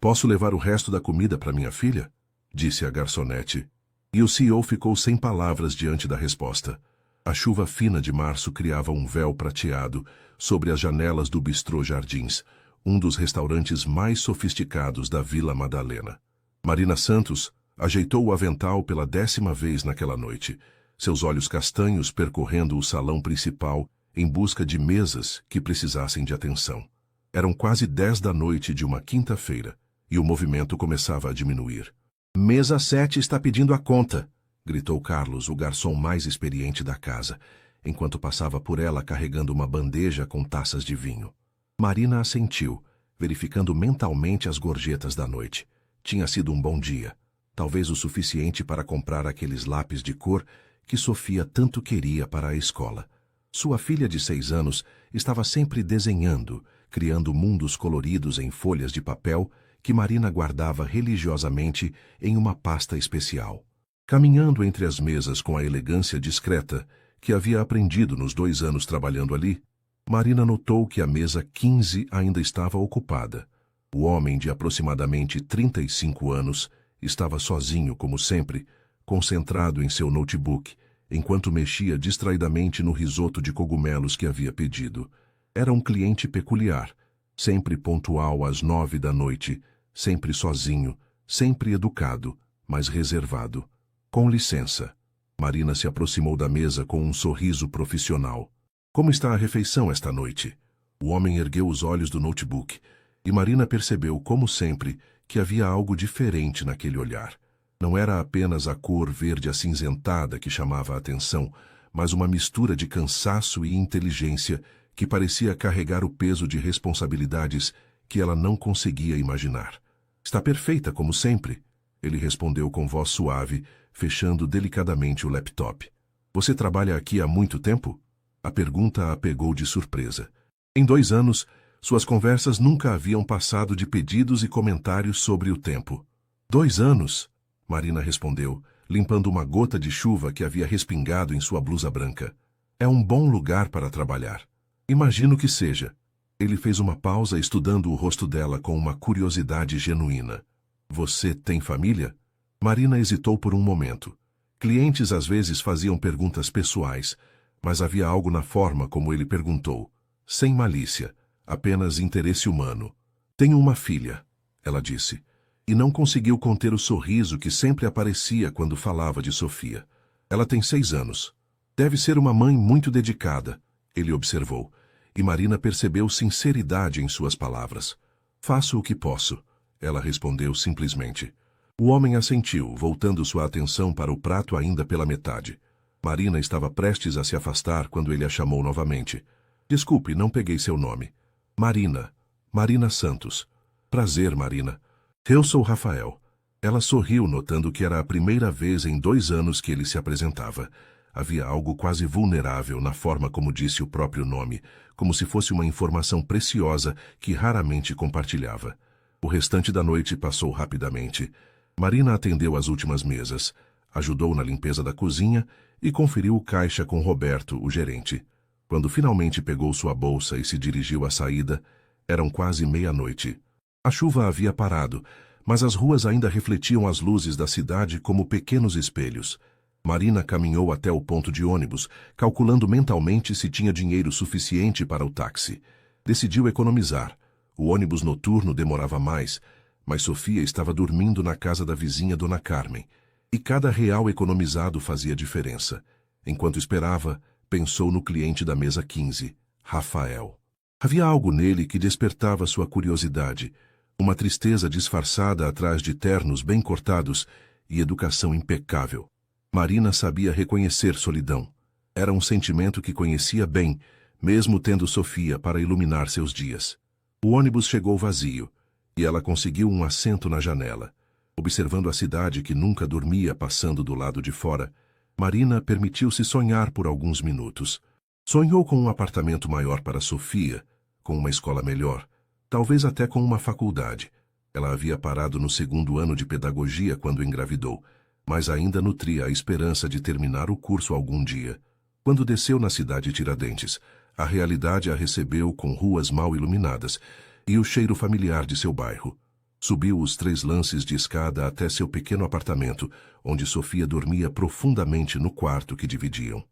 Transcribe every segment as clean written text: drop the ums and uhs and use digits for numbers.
Posso levar o resto da comida para minha filha? Disse a garçonete. E o CEO ficou sem palavras diante da resposta. A chuva fina de março criava um véu prateado sobre as janelas do Bistrô Jardins, um dos restaurantes mais sofisticados da Vila Madalena. Marina Santos ajeitou o avental pela 10ª vez naquela noite, seus olhos castanhos percorrendo o salão principal em busca de mesas que precisassem de atenção. Eram quase 10 da noite de uma quinta-feira, e o movimento começava a diminuir. "Mesa 7 está pedindo a conta", gritou Carlos, o garçom mais experiente da casa, enquanto passava por ela carregando uma bandeja com taças de vinho. Marina assentiu, verificando mentalmente as gorjetas da noite. Tinha sido um bom dia, talvez o suficiente para comprar aqueles lápis de cor que Sofia tanto queria para a escola. Sua filha de 6 anos estava sempre desenhando, criando mundos coloridos em folhas de papel que Marina guardava religiosamente em uma pasta especial. Caminhando entre as mesas com a elegância discreta que havia aprendido nos 2 anos trabalhando ali, Marina notou que a mesa 15 ainda estava ocupada. O homem de aproximadamente 35 anos estava sozinho, como sempre, concentrado em seu notebook, enquanto mexia distraidamente no risoto de cogumelos que havia pedido. Era um cliente peculiar, sempre pontual às 9 da noite, sempre sozinho, sempre educado, mas reservado. "Com licença." Marina se aproximou da mesa com um sorriso profissional. "Como está a refeição esta noite?" O homem ergueu os olhos do notebook, e Marina percebeu, como sempre, que havia algo diferente naquele olhar. Não era apenas a cor verde acinzentada que chamava a atenção, mas uma mistura de cansaço e inteligência que parecia carregar o peso de responsabilidades que ela não conseguia imaginar. "Está perfeita, como sempre," ele respondeu com voz suave, fechando delicadamente o laptop. "Você trabalha aqui há muito tempo?" A pergunta a pegou de surpresa. Em 2 anos, suas conversas nunca haviam passado de pedidos e comentários sobre o tempo. "2 anos?" Marina respondeu, limpando uma gota de chuva que havia respingado em sua blusa branca. "É um bom lugar para trabalhar." "Imagino que seja." Ele fez uma pausa estudando o rosto dela com uma curiosidade genuína. "Você tem família?" Marina hesitou por um momento. Clientes às vezes faziam perguntas pessoais, mas havia algo na forma como ele perguntou, sem malícia, apenas interesse humano. "Tenho uma filha," ela disse, e não conseguiu conter o sorriso que sempre aparecia quando falava de Sofia. "Ela tem 6 anos. Deve ser uma mãe muito dedicada," ele observou, e Marina percebeu sinceridade em suas palavras. "Faço o que posso," ela respondeu simplesmente. O homem assentiu, voltando sua atenção para o prato ainda pela metade. Marina estava prestes a se afastar quando ele a chamou novamente. "Desculpe, não peguei seu nome." "Marina. Marina Santos." "Prazer, Marina." "Eu sou Rafael." Ela sorriu, notando que era a primeira vez em 2 anos que ele se apresentava. Havia algo quase vulnerável na forma como disse o próprio nome, como se fosse uma informação preciosa que raramente compartilhava. O restante da noite passou rapidamente. Marina atendeu às últimas mesas, ajudou na limpeza da cozinha e conferiu o caixa com Roberto, o gerente. Quando finalmente pegou sua bolsa e se dirigiu à saída, eram quase meia-noite. A chuva havia parado, mas as ruas ainda refletiam as luzes da cidade como pequenos espelhos. Marina caminhou até o ponto de ônibus, calculando mentalmente se tinha dinheiro suficiente para o táxi. Decidiu economizar. O ônibus noturno demorava mais, mas Sofia estava dormindo na casa da vizinha Dona Carmen, e cada real economizado fazia diferença. Enquanto esperava, pensou no cliente da mesa 15, Rafael. Havia algo nele que despertava sua curiosidade, uma tristeza disfarçada atrás de ternos bem cortados e educação impecável. Marina sabia reconhecer solidão. Era um sentimento que conhecia bem, mesmo tendo Sofia para iluminar seus dias. O ônibus chegou vazio, e ela conseguiu um assento na janela. Observando a cidade que nunca dormia passando do lado de fora, Marina permitiu-se sonhar por alguns minutos. Sonhou com um apartamento maior para Sofia, com uma escola melhor, talvez até com uma faculdade. Ela havia parado no 2º ano de pedagogia quando engravidou, mas ainda nutria a esperança de terminar o curso algum dia. Quando desceu na cidade Tiradentes, a realidade a recebeu com ruas mal iluminadas e o cheiro familiar de seu bairro. Subiu os 3 lances de escada até seu pequeno apartamento, onde Sofia dormia profundamente no quarto que dividiam.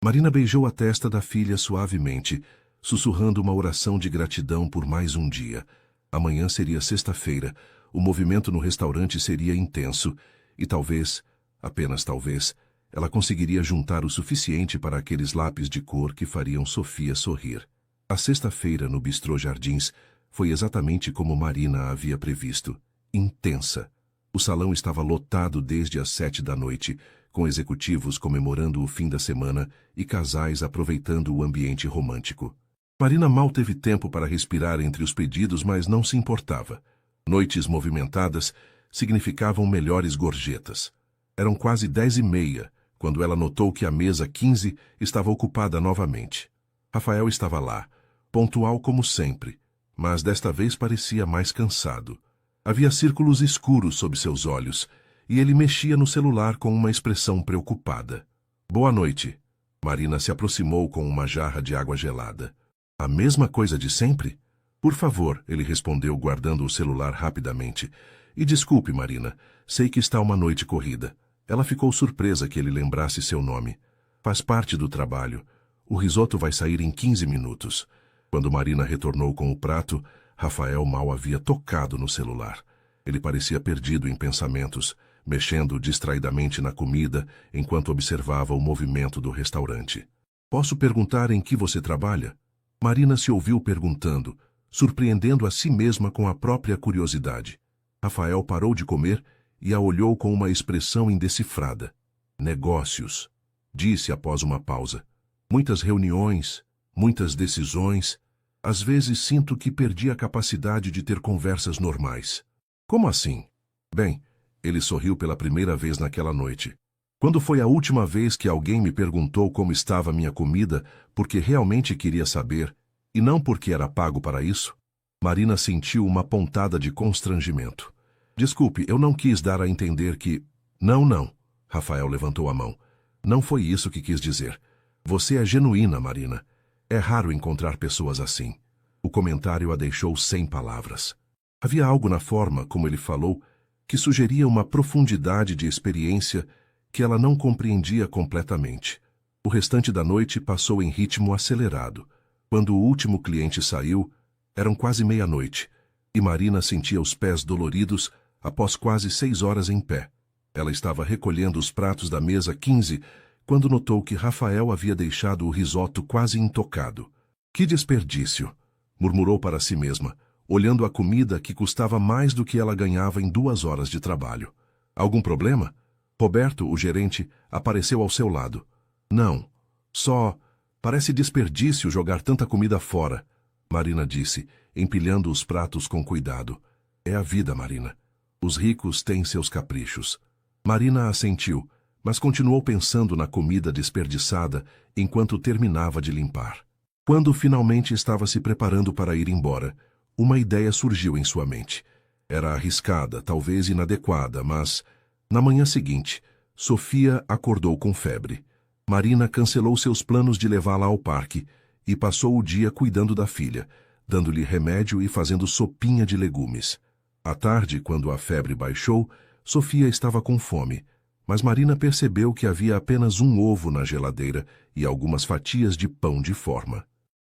Marina beijou a testa da filha suavemente, sussurrando uma oração de gratidão por mais um dia. Amanhã seria sexta-feira, o movimento no restaurante seria intenso, e talvez, apenas talvez, ela conseguiria juntar o suficiente para aqueles lápis de cor que fariam Sofia sorrir. A sexta-feira no Bistrô Jardins foi exatamente como Marina havia previsto. Intensa. O salão estava lotado desde as 7 da noite, com executivos comemorando o fim da semana e casais aproveitando o ambiente romântico. Marina mal teve tempo para respirar entre os pedidos, mas não se importava. Noites movimentadas significavam melhores gorjetas. Eram quase 10h30, quando ela notou que a mesa 15 estava ocupada novamente. Rafael estava lá, pontual como sempre, mas desta vez parecia mais cansado. Havia círculos escuros sob seus olhos, e ele mexia no celular com uma expressão preocupada. Boa noite. Marina se aproximou com uma jarra de água gelada. A mesma coisa de sempre? Por favor, ele respondeu guardando o celular rapidamente. E desculpe, Marina, sei que está uma noite corrida. Ela ficou surpresa que ele lembrasse seu nome. Faz parte do trabalho. O risoto vai sair em 15 minutos. Quando Marina retornou com o prato, Rafael mal havia tocado no celular. Ele parecia perdido em pensamentos, mexendo distraidamente na comida enquanto observava o movimento do restaurante. Posso perguntar em que você trabalha? Marina se ouviu perguntando, surpreendendo a si mesma com a própria curiosidade. Rafael parou de comer e a olhou com uma expressão indecifrada. Negócios, disse após uma pausa. Muitas reuniões, muitas decisões. Às vezes sinto que perdi a capacidade de ter conversas normais. Como assim? Bem, ele sorriu pela primeira vez naquela noite. Quando foi a última vez que alguém me perguntou como estava minha comida porque realmente queria saber, e não porque era pago para isso? Marina sentiu uma pontada de constrangimento. Desculpe, eu não quis dar a entender que... Não. Rafael levantou a mão. Não foi isso que quis dizer. Você é genuína, Marina. É raro encontrar pessoas assim. O comentário a deixou sem palavras. Havia algo na forma como ele falou que sugeria uma profundidade de experiência que ela não compreendia completamente. O restante da noite passou em ritmo acelerado. Quando o último cliente saiu, eram quase meia-noite, e Marina sentia os pés doloridos após quase 6 horas em pé. Ela estava recolhendo os pratos da mesa 15 quando notou que Rafael havia deixado o risoto quase intocado. Que desperdício! Murmurou para si mesma, olhando a comida que custava mais do que ela ganhava em 2 horas de trabalho. Algum problema? Roberto, o gerente, apareceu ao seu lado. Não. Só... Parece desperdício jogar tanta comida fora, Marina disse, empilhando os pratos com cuidado. É a vida, Marina. Os ricos têm seus caprichos. Marina assentiu, mas continuou pensando na comida desperdiçada enquanto terminava de limpar. Quando finalmente estava se preparando para ir embora, uma ideia surgiu em sua mente. Era arriscada, talvez inadequada, mas... Na manhã seguinte, Sofia acordou com febre. Marina cancelou seus planos de levá-la ao parque e passou o dia cuidando da filha, dando-lhe remédio e fazendo sopinha de legumes. À tarde, quando a febre baixou, Sofia estava com fome, mas Marina percebeu que havia apenas um ovo na geladeira e algumas fatias de pão de forma.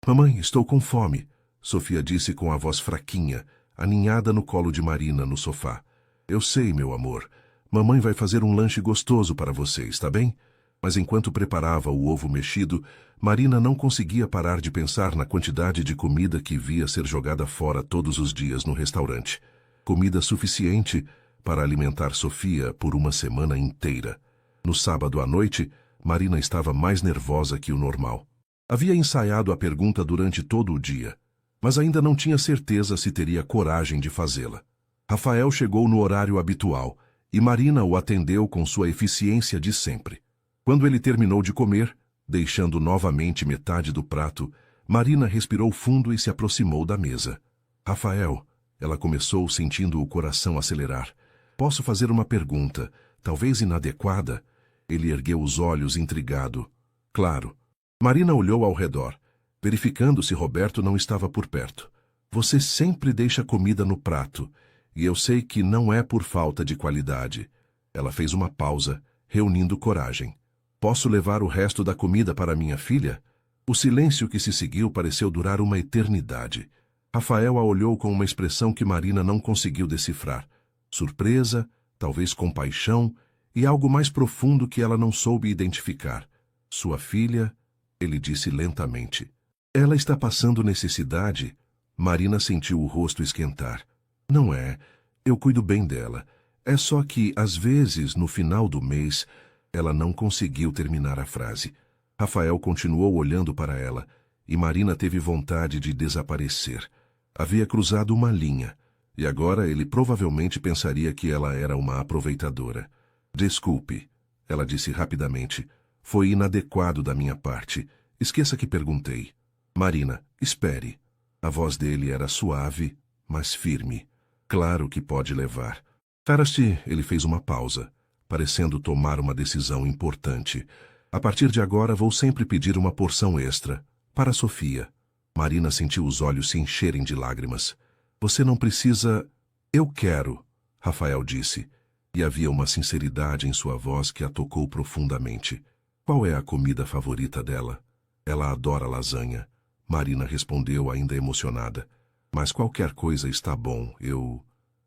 Mamãe, estou com fome, Sofia disse com a voz fraquinha, aninhada no colo de Marina no sofá. Eu sei, meu amor. Mamãe vai fazer um lanche gostoso para você, está bem? Mas enquanto preparava o ovo mexido, Marina não conseguia parar de pensar na quantidade de comida que via ser jogada fora todos os dias no restaurante. Comida suficiente para alimentar Sofia por uma semana inteira. No sábado à noite, Marina estava mais nervosa que o normal. Havia ensaiado a pergunta durante todo o dia, mas ainda não tinha certeza se teria coragem de fazê-la. Rafael chegou no horário habitual, e Marina o atendeu com sua eficiência de sempre. Quando ele terminou de comer, deixando novamente metade do prato, Marina respirou fundo e se aproximou da mesa. Rafael, ela começou sentindo o coração acelerar. Posso fazer uma pergunta, talvez inadequada? Ele ergueu os olhos intrigado. Claro. Marina olhou ao redor, verificando se Roberto não estava por perto. Você sempre deixa comida no prato, E eu sei que não é por falta de qualidade. Ela fez uma pausa, reunindo coragem. Posso levar o resto da comida para minha filha? O silêncio que se seguiu pareceu durar uma eternidade. Rafael a olhou com uma expressão que Marina não conseguiu decifrar. Surpresa, talvez compaixão e algo mais profundo que ela não soube identificar. Sua filha, ele disse lentamente. Ela está passando necessidade? Marina sentiu o rosto esquentar. Não é. Eu cuido bem dela. É só que, às vezes, no final do mês, ela não conseguiu terminar a frase. Rafael continuou olhando para ela, e Marina teve vontade de desaparecer. Havia cruzado uma linha, e agora ele provavelmente pensaria que ela era uma aproveitadora. Desculpe, ela disse rapidamente. Foi inadequado da minha parte. Esqueça que perguntei. Marina, espere. A voz dele era suave, mas firme. Claro que pode levar. Tarasti, ele fez uma pausa, parecendo tomar uma decisão importante. A partir de agora vou sempre pedir uma porção extra. Para Sofia. Marina sentiu os olhos se encherem de lágrimas. Você não precisa... Eu quero, Rafael disse. E havia uma sinceridade em sua voz que a tocou profundamente. Qual é a comida favorita dela? Ela adora lasanha. Marina respondeu ainda emocionada. Mas qualquer coisa está bom,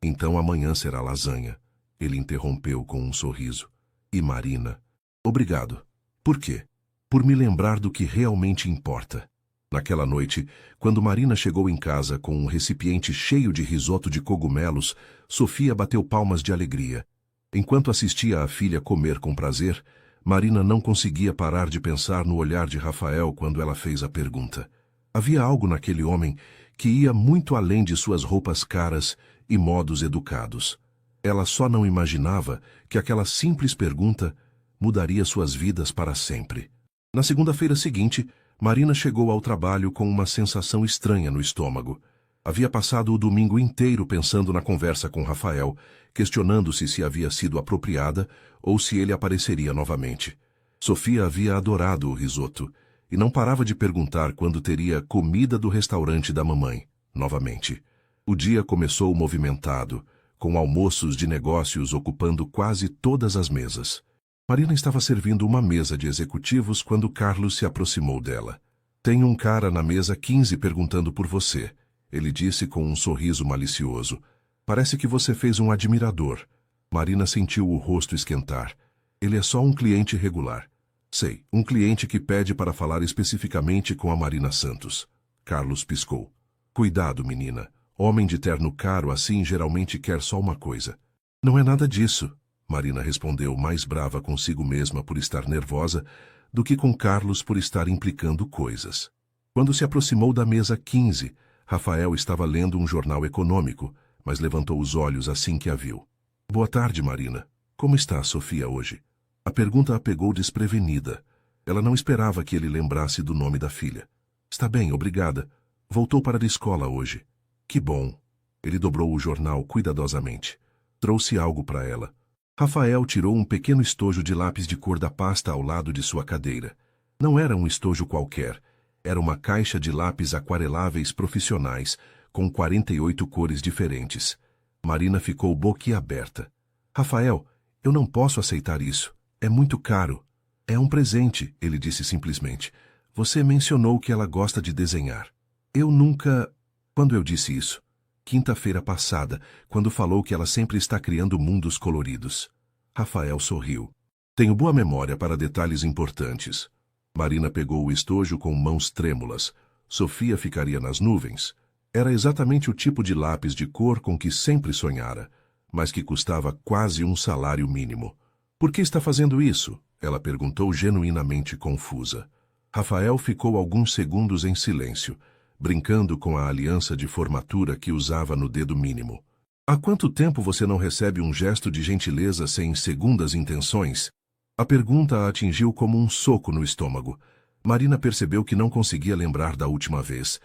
Então amanhã será lasanha. Ele interrompeu com um sorriso. E Marina? Obrigado. Por quê? Por me lembrar do que realmente importa. Naquela noite, quando Marina chegou em casa com um recipiente cheio de risoto de cogumelos, Sofia bateu palmas de alegria. Enquanto assistia a filha comer com prazer, Marina não conseguia parar de pensar no olhar de Rafael quando ela fez a pergunta. Havia algo naquele homem que ia muito além de suas roupas caras e modos educados. Ela só não imaginava que aquela simples pergunta mudaria suas vidas para sempre. Na segunda-feira seguinte, Marina chegou ao trabalho com uma sensação estranha no estômago. Havia passado o domingo inteiro pensando na conversa com Rafael, questionando-se se havia sido apropriada ou se ele apareceria novamente. Sofia havia adorado o risoto e não parava de perguntar quando teria comida do restaurante da mamãe, novamente. O dia começou movimentado, com almoços de negócios ocupando quase todas as mesas. Marina estava servindo uma mesa de executivos quando Carlos se aproximou dela. Tem um cara na mesa 15 perguntando por você, ele disse com um sorriso malicioso. Parece que você fez um admirador. Marina sentiu o rosto esquentar. Ele é só um cliente regular. Sei, um cliente que pede para falar especificamente com a Marina Santos. Carlos piscou. Cuidado, menina. Homem de terno caro assim geralmente quer só uma coisa. Não é nada disso. Marina respondeu mais brava consigo mesma por estar nervosa do que com Carlos por estar implicando coisas. Quando se aproximou da mesa 15, Rafael estava lendo um jornal econômico, mas levantou os olhos assim que a viu. Boa tarde, Marina. Como está a Sofia hoje? A pergunta a pegou desprevenida. Ela não esperava que ele lembrasse do nome da filha. Está bem, obrigada. Voltou para a escola hoje. Que bom. Ele dobrou o jornal cuidadosamente. Trouxe algo para ela. Rafael tirou um pequeno estojo de lápis de cor da pasta ao lado de sua cadeira. Não era um estojo qualquer. Era uma caixa de lápis aquareláveis profissionais, com 48 cores diferentes. Marina ficou boquiaberta. Rafael, eu não posso aceitar isso. É muito caro. É um presente, ele disse simplesmente. Você mencionou que ela gosta de desenhar. Eu nunca... Quando eu disse isso? Quinta-feira passada, quando falou que ela sempre está criando mundos coloridos. Rafael sorriu. Tenho boa memória para detalhes importantes. Marina pegou o estojo com mãos trêmulas. Sofia ficaria nas nuvens. Era exatamente o tipo de lápis de cor com que sempre sonhara, mas que custava quase um salário mínimo. Por que está fazendo isso? Ela perguntou genuinamente confusa. Rafael ficou alguns segundos em silêncio, brincando com a aliança de formatura que usava no dedo mínimo. Há quanto tempo você não recebe um gesto de gentileza sem segundas intenções? A pergunta a atingiu como um soco no estômago. Marina percebeu que não conseguia lembrar da última vez.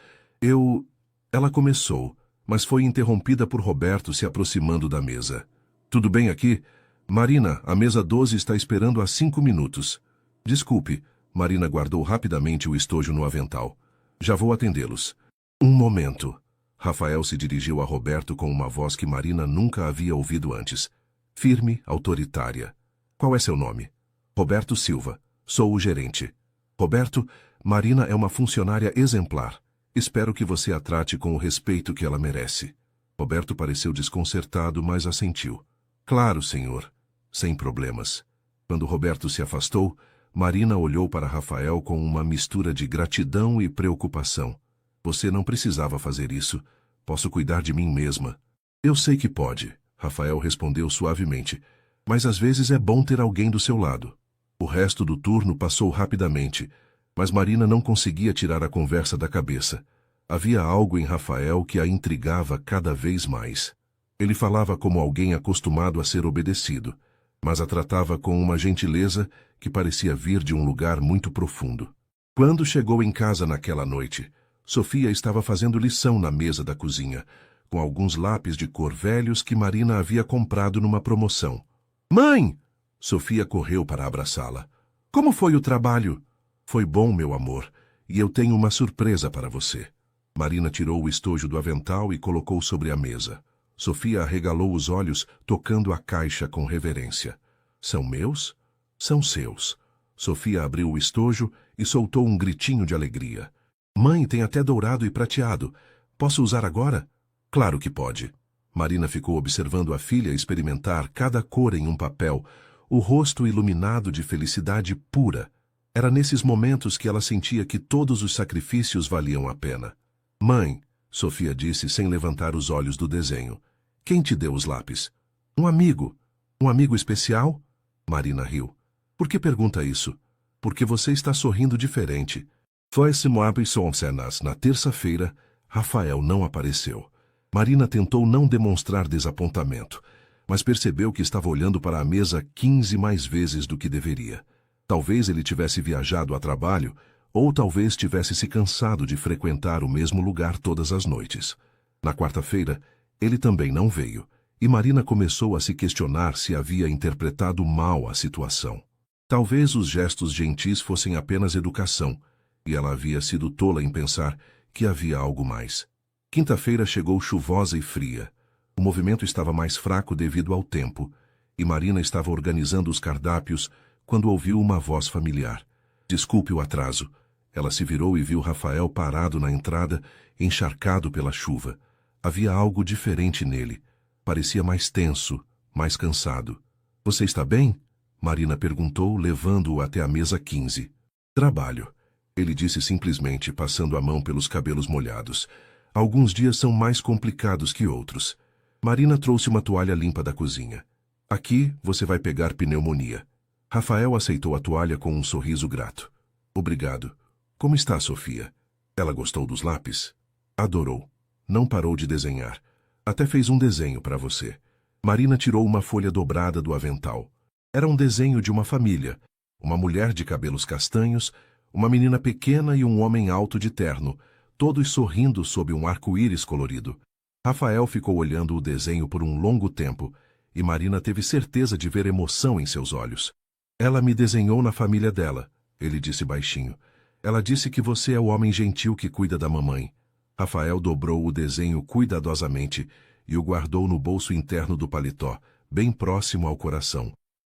Ela começou, mas foi interrompida por Roberto se aproximando da mesa. Tudo bem aqui? Marina, a mesa 12 está esperando há 5 minutos. Desculpe. Marina guardou rapidamente o estojo no avental. Já vou atendê-los. Um momento. Rafael se dirigiu a Roberto com uma voz que Marina nunca havia ouvido antes. Firme, autoritária. Qual é seu nome? Roberto Silva. Sou o gerente. Roberto, Marina é uma funcionária exemplar. Espero que você a trate com o respeito que ela merece. Roberto pareceu desconcertado, mas assentiu. Claro, senhor. Sem problemas. Quando Roberto se afastou, Marina olhou para Rafael com uma mistura de gratidão e preocupação. Você não precisava fazer isso. Posso cuidar de mim mesma. Eu sei que pode, Rafael respondeu suavemente. Mas às vezes é bom ter alguém do seu lado. O resto do turno passou rapidamente, mas Marina não conseguia tirar a conversa da cabeça. Havia algo em Rafael que a intrigava cada vez mais. Ele falava como alguém acostumado a ser obedecido, mas a tratava com uma gentileza que parecia vir de um lugar muito profundo. Quando chegou em casa naquela noite, Sofia estava fazendo lição na mesa da cozinha, com alguns lápis de cor velhos que Marina havia comprado numa promoção. Mãe! Sofia correu para abraçá-la. Como foi o trabalho? Foi bom, meu amor, e eu tenho uma surpresa para você. Marina tirou o estojo do avental e colocou sobre a mesa. Sofia arregalou os olhos, tocando a caixa com reverência. São meus? São seus. Sofia abriu o estojo e soltou um gritinho de alegria. Mãe, tem até dourado e prateado. Posso usar agora? Claro que pode. Marina ficou observando a filha experimentar cada cor em um papel, o rosto iluminado de felicidade pura. Era nesses momentos que ela sentia que todos os sacrifícios valiam a pena. Mãe, Sofia disse sem levantar os olhos do desenho. Quem te deu os lápis? Um amigo. Um amigo especial? Marina riu. Por que pergunta isso? Porque você está sorrindo diferente. Foi-se cenas. Na terça-feira, Rafael não apareceu. Marina tentou não demonstrar desapontamento, mas percebeu que estava olhando para a mesa 15 mais vezes do que deveria. Talvez ele tivesse viajado a trabalho, ou talvez tivesse se cansado de frequentar o mesmo lugar todas as noites. Na quarta-feira, ele também não veio, e Marina começou a se questionar se havia interpretado mal a situação. Talvez os gestos gentis fossem apenas educação, e ela havia sido tola em pensar que havia algo mais. Quinta-feira chegou chuvosa e fria. O movimento estava mais fraco devido ao tempo, e Marina estava organizando os cardápios quando ouviu uma voz familiar. Desculpe o atraso. Ela se virou e viu Rafael parado na entrada, encharcado pela chuva. Havia algo diferente nele. Parecia mais tenso, mais cansado. Você está bem? Marina perguntou, levando-o até a mesa 15. Trabalho. Ele disse simplesmente, passando a mão pelos cabelos molhados. Alguns dias são mais complicados que outros. Marina trouxe uma toalha limpa da cozinha. Aqui você vai pegar pneumonia. Rafael aceitou a toalha com um sorriso grato. Obrigado. Como está, Sofia? Ela gostou dos lápis? Adorou. Não parou de desenhar. Até fez um desenho para você. Marina tirou uma folha dobrada do avental. Era um desenho de uma família. Uma mulher de cabelos castanhos, uma menina pequena e um homem alto de terno, todos sorrindo sob um arco-íris colorido. Rafael ficou olhando o desenho por um longo tempo, e Marina teve certeza de ver emoção em seus olhos. Ela me desenhou na família dela, ele disse baixinho. Ela disse que você é o homem gentil que cuida da mamãe. Rafael dobrou o desenho cuidadosamente e o guardou no bolso interno do paletó, bem próximo ao coração.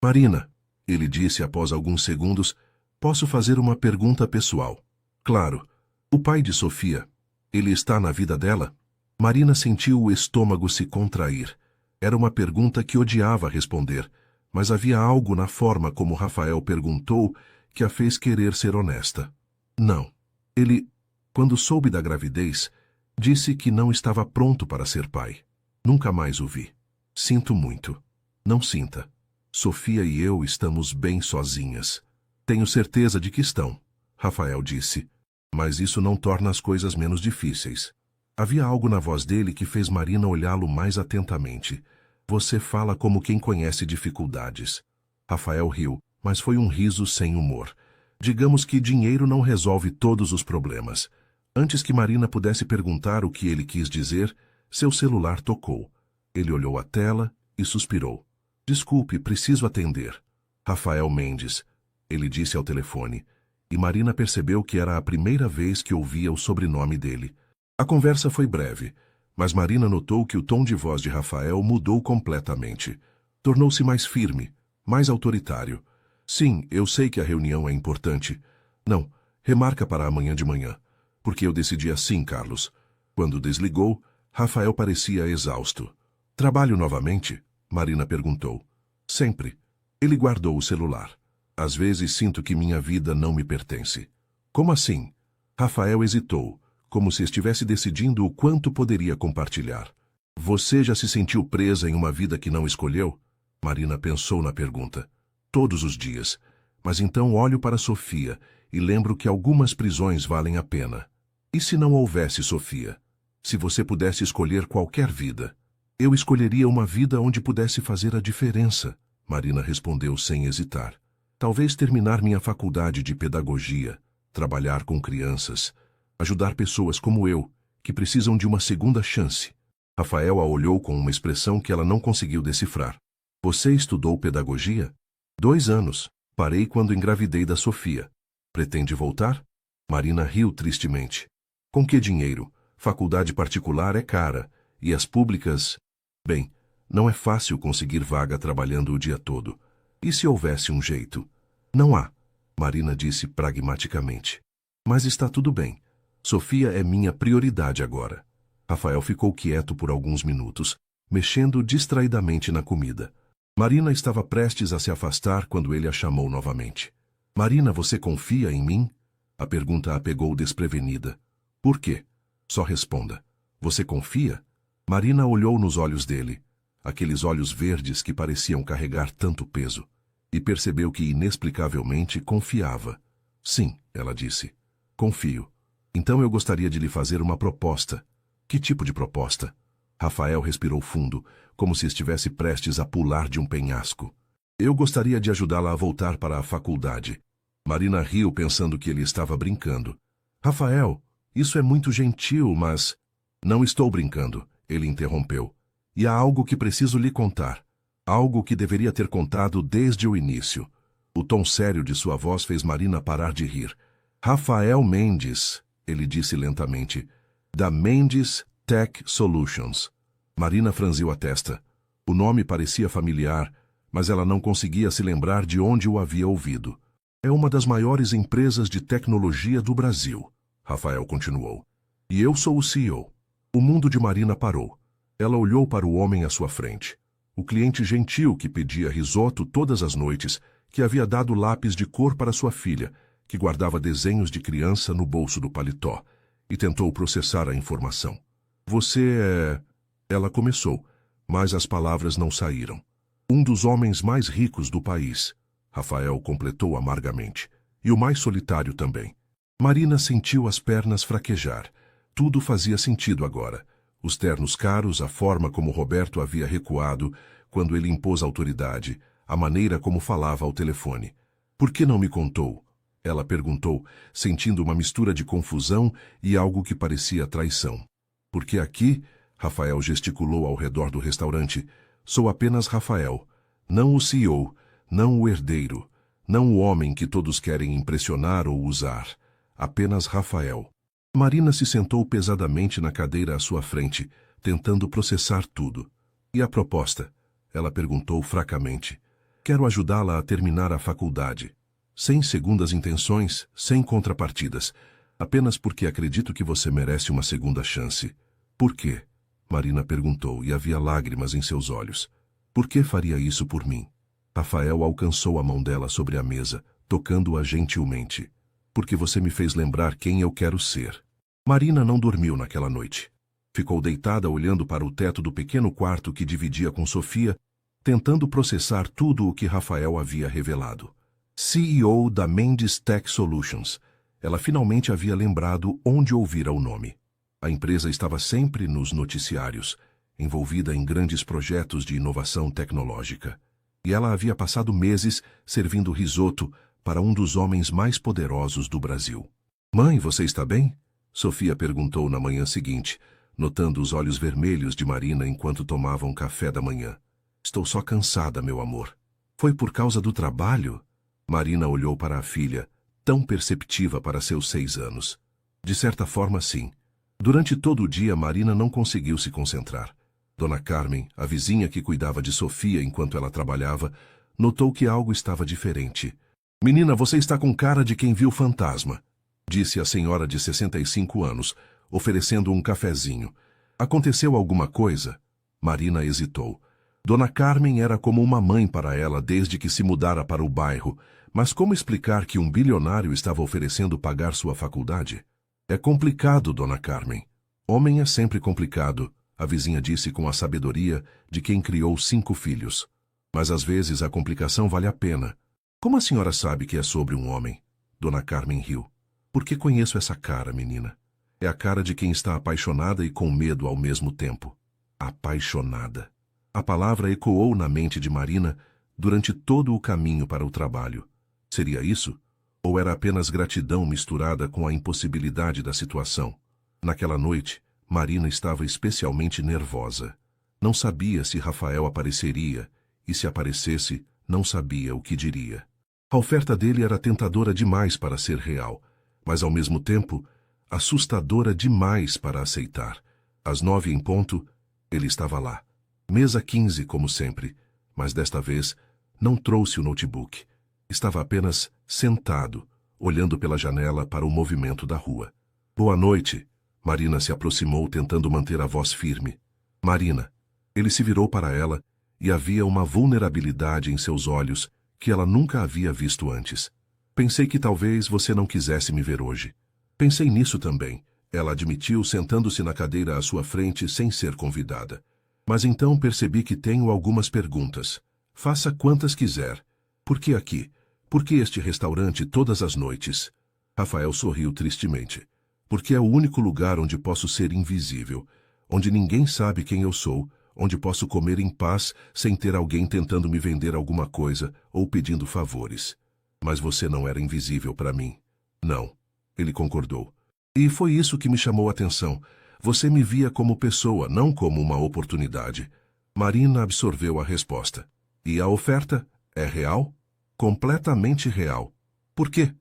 Marina, ele disse após alguns segundos, posso fazer uma pergunta pessoal? Claro. O pai de Sofia, ele está na vida dela? Marina sentiu o estômago se contrair. Era uma pergunta que odiava responder, mas havia algo na forma como Rafael perguntou que a fez querer ser honesta. Não. Ele, quando soube da gravidez, disse que não estava pronto para ser pai. Nunca mais o vi. Sinto muito. Não sinta. Sofia e eu estamos bem sozinhas. Tenho certeza de que estão, Rafael disse. Mas isso não torna as coisas menos difíceis. Havia algo na voz dele que fez Marina olhá-lo mais atentamente. Você fala como quem conhece dificuldades. Rafael riu, mas foi um riso sem humor. Digamos que dinheiro não resolve todos os problemas. Antes que Marina pudesse perguntar o que ele quis dizer, seu celular tocou. Ele olhou a tela e suspirou. Desculpe, preciso atender. Rafael Mendes, ele disse ao telefone, e Marina percebeu que era a primeira vez que ouvia o sobrenome dele. A conversa foi breve, Mas Marina notou que o tom de voz de Rafael mudou completamente. Tornou-se mais firme, mais autoritário. Sim, eu sei que a reunião é importante. Não, remarca para amanhã de manhã. Porque eu decidi assim, Carlos. Quando desligou, Rafael parecia exausto. Trabalho novamente? Marina perguntou. Sempre. Ele guardou o celular. Às vezes sinto que minha vida não me pertence. Como assim? Rafael hesitou, como se estivesse decidindo o quanto poderia compartilhar. Você já se sentiu presa em uma vida que não escolheu? Marina pensou na pergunta. Todos os dias. Mas então olho para Sofia e lembro que algumas prisões valem a pena. E se não houvesse Sofia? Se você pudesse escolher qualquer vida? Eu escolheria uma vida onde pudesse fazer a diferença, Marina respondeu sem hesitar. Talvez terminar minha faculdade de pedagogia, trabalhar com crianças, ajudar pessoas como eu, que precisam de uma segunda chance. Rafael a olhou com uma expressão que ela não conseguiu decifrar. Você estudou pedagogia? 2 anos. Parei quando engravidei da Sofia. Pretende voltar? Marina riu tristemente. Com que dinheiro? Faculdade particular é cara, e as públicas... Bem, não é fácil conseguir vaga trabalhando o dia todo. E se houvesse um jeito? Não há, Marina disse pragmaticamente. Mas está tudo bem. Sofia é minha prioridade agora. Rafael ficou quieto por alguns minutos, mexendo distraidamente na comida. Marina estava prestes a se afastar quando ele a chamou novamente. Marina, você confia em mim? A pergunta a pegou desprevenida. Por quê? Só responda. Você confia? Marina olhou nos olhos dele, aqueles olhos verdes que pareciam carregar tanto peso, e percebeu que inexplicavelmente confiava. Sim, ela disse. Confio. Então eu gostaria de lhe fazer uma proposta. Que tipo de proposta? Rafael respirou fundo, como se estivesse prestes a pular de um penhasco. Eu gostaria de ajudá-la a voltar para a faculdade. Marina riu pensando que ele estava brincando. Rafael, isso é muito gentil, mas... Não estou brincando, ele interrompeu. E há algo que preciso lhe contar. Algo que deveria ter contado desde o início. O tom sério de sua voz fez Marina parar de rir. Rafael Mendes, ele disse lentamente, da Mendes Tech Solutions. Marina franziu a testa. O nome parecia familiar, mas ela não conseguia se lembrar de onde o havia ouvido. É uma das maiores empresas de tecnologia do Brasil, Rafael continuou. E eu sou o CEO. O mundo de Marina parou. Ela olhou para o homem à sua frente. O cliente gentil que pedia risoto todas as noites, que havia dado lápis de cor para sua filha, que guardava desenhos de criança no bolso do paletó, e tentou processar a informação. Você é... Ela começou, mas as palavras não saíram. Um dos homens mais ricos do país, Rafael completou amargamente, e o mais solitário também. Marina sentiu as pernas fraquejar. Tudo fazia sentido agora. Os ternos caros, a forma como Roberto havia recuado quando ele impôs autoridade, a maneira como falava ao telefone. Por que não me contou? Ela perguntou, sentindo uma mistura de confusão e algo que parecia traição. Porque aqui, Rafael gesticulou ao redor do restaurante, sou apenas Rafael, não o CEO, não o herdeiro, não o homem que todos querem impressionar ou usar, apenas Rafael. Marina se sentou pesadamente na cadeira à sua frente, tentando processar tudo. E a proposta? Ela perguntou fracamente. Quero ajudá-la a terminar a faculdade. Sem segundas intenções, sem contrapartidas. Apenas porque acredito que você merece uma segunda chance. Por quê? Marina perguntou e havia lágrimas em seus olhos. Por que faria isso por mim? Rafael alcançou a mão dela sobre a mesa, tocando-a gentilmente. Porque você me fez lembrar quem eu quero ser. Marina não dormiu naquela noite. Ficou deitada olhando para o teto do pequeno quarto que dividia com Sofia, tentando processar tudo o que Rafael havia revelado. CEO da Mendes Tech Solutions. Ela finalmente havia lembrado onde ouvira o nome. A empresa estava sempre nos noticiários, envolvida em grandes projetos de inovação tecnológica. E ela havia passado meses servindo risoto para um dos homens mais poderosos do Brasil. Mãe, você está bem? Sofia perguntou na manhã seguinte, notando os olhos vermelhos de Marina enquanto tomavam café da manhã. Estou só cansada, meu amor. Foi por causa do trabalho? Marina olhou para a filha, tão perceptiva para seus 6 anos. De certa forma, sim. Durante todo o dia, Marina não conseguiu se concentrar. Dona Carmen, a vizinha que cuidava de Sofia enquanto ela trabalhava, notou que algo estava diferente. Menina, você está com cara de quem viu fantasma, disse a senhora de 65 anos, oferecendo um cafezinho. Aconteceu alguma coisa? Marina hesitou. Dona Carmen era como uma mãe para ela desde que se mudara para o bairro, mas como explicar que um bilionário estava oferecendo pagar sua faculdade? É complicado, Dona Carmen. Homem é sempre complicado, a vizinha disse com a sabedoria de quem criou 5 filhos. Mas às vezes a complicação vale a pena. Como a senhora sabe que é sobre um homem? Dona Carmen riu. Porque conheço essa cara, menina. É a cara de quem está apaixonada e com medo ao mesmo tempo. Apaixonada. A palavra ecoou na mente de Marina durante todo o caminho para o trabalho. Seria isso? Ou era apenas gratidão misturada com a impossibilidade da situação? Naquela noite, Marina estava especialmente nervosa. Não sabia se Rafael apareceria, e se aparecesse, não sabia o que diria. A oferta dele era tentadora demais para ser real, mas ao mesmo tempo, assustadora demais para aceitar. Às 9 em ponto, ele estava lá. Mesa 15, como sempre, mas desta vez não trouxe o notebook. Estava apenas sentado, olhando pela janela para o movimento da rua. Boa noite. Marina se aproximou tentando manter a voz firme. Marina. Ele se virou para ela e havia uma vulnerabilidade em seus olhos que ela nunca havia visto antes. Pensei que talvez você não quisesse me ver hoje. Pensei nisso também, ela admitiu sentando-se na cadeira à sua frente sem ser convidada. Mas então percebi que tenho algumas perguntas. Faça quantas quiser. Por que aqui? Por que este restaurante todas as noites? Rafael sorriu tristemente. Porque é o único lugar onde posso ser invisível, onde ninguém sabe quem eu sou, onde posso comer em paz sem ter alguém tentando me vender alguma coisa ou pedindo favores. Mas você não era invisível para mim. Não. Ele concordou. E foi isso que me chamou a atenção. Você me via como pessoa, não como uma oportunidade. Marina absorveu a resposta. E a oferta é real? Completamente real. Por quê?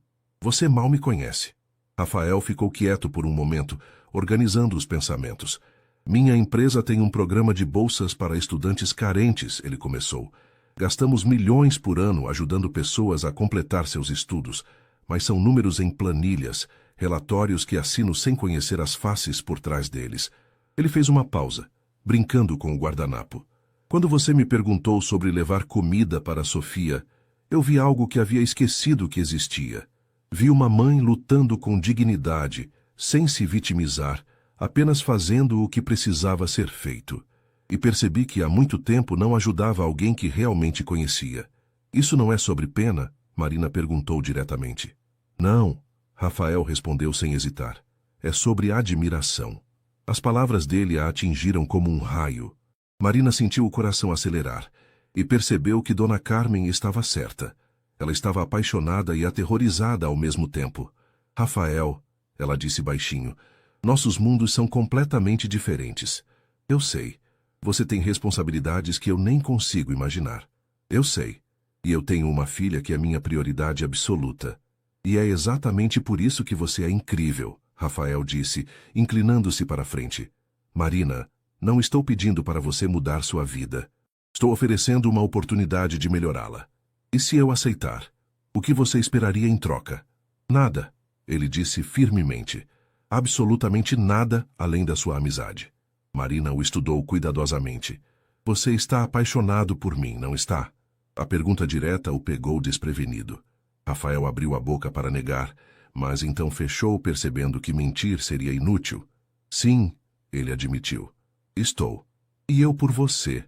Você mal me conhece. Rafael ficou quieto por um momento, organizando os pensamentos. Minha empresa tem um programa de bolsas para estudantes carentes, ele começou. Gastamos milhões por ano ajudando pessoas a completar seus estudos, mas são números em planilhas, relatórios que assino sem conhecer as faces por trás deles. Ele fez uma pausa, brincando com o guardanapo. Quando você me perguntou sobre levar comida para Sofia, eu vi algo que havia esquecido que existia. Vi uma mãe lutando com dignidade, sem se vitimizar, apenas fazendo o que precisava ser feito. E percebi que há muito tempo não ajudava alguém que realmente conhecia. Isso não é sobre pena? Marina perguntou diretamente. Não, Rafael respondeu sem hesitar. É sobre admiração. As palavras dele a atingiram como um raio. Marina sentiu o coração acelerar e percebeu que Dona Carmen estava certa. Ela estava apaixonada e aterrorizada ao mesmo tempo. Rafael, ela disse baixinho, nossos mundos são completamente diferentes. Eu sei. Você tem responsabilidades que eu nem consigo imaginar. Eu sei. E eu tenho uma filha que é minha prioridade absoluta. E é exatamente por isso que você é incrível, Rafael disse, inclinando-se para a frente. Marina, não estou pedindo para você mudar sua vida. Estou oferecendo uma oportunidade de melhorá-la. E se eu aceitar? O que você esperaria em troca? Nada, ele disse firmemente. Absolutamente nada além da sua amizade. Marina o estudou cuidadosamente. Você está apaixonado por mim, não está? A pergunta direta o pegou desprevenido. Rafael abriu a boca para negar, mas então fechou percebendo que mentir seria inútil. Sim, ele admitiu. Estou. E eu por você,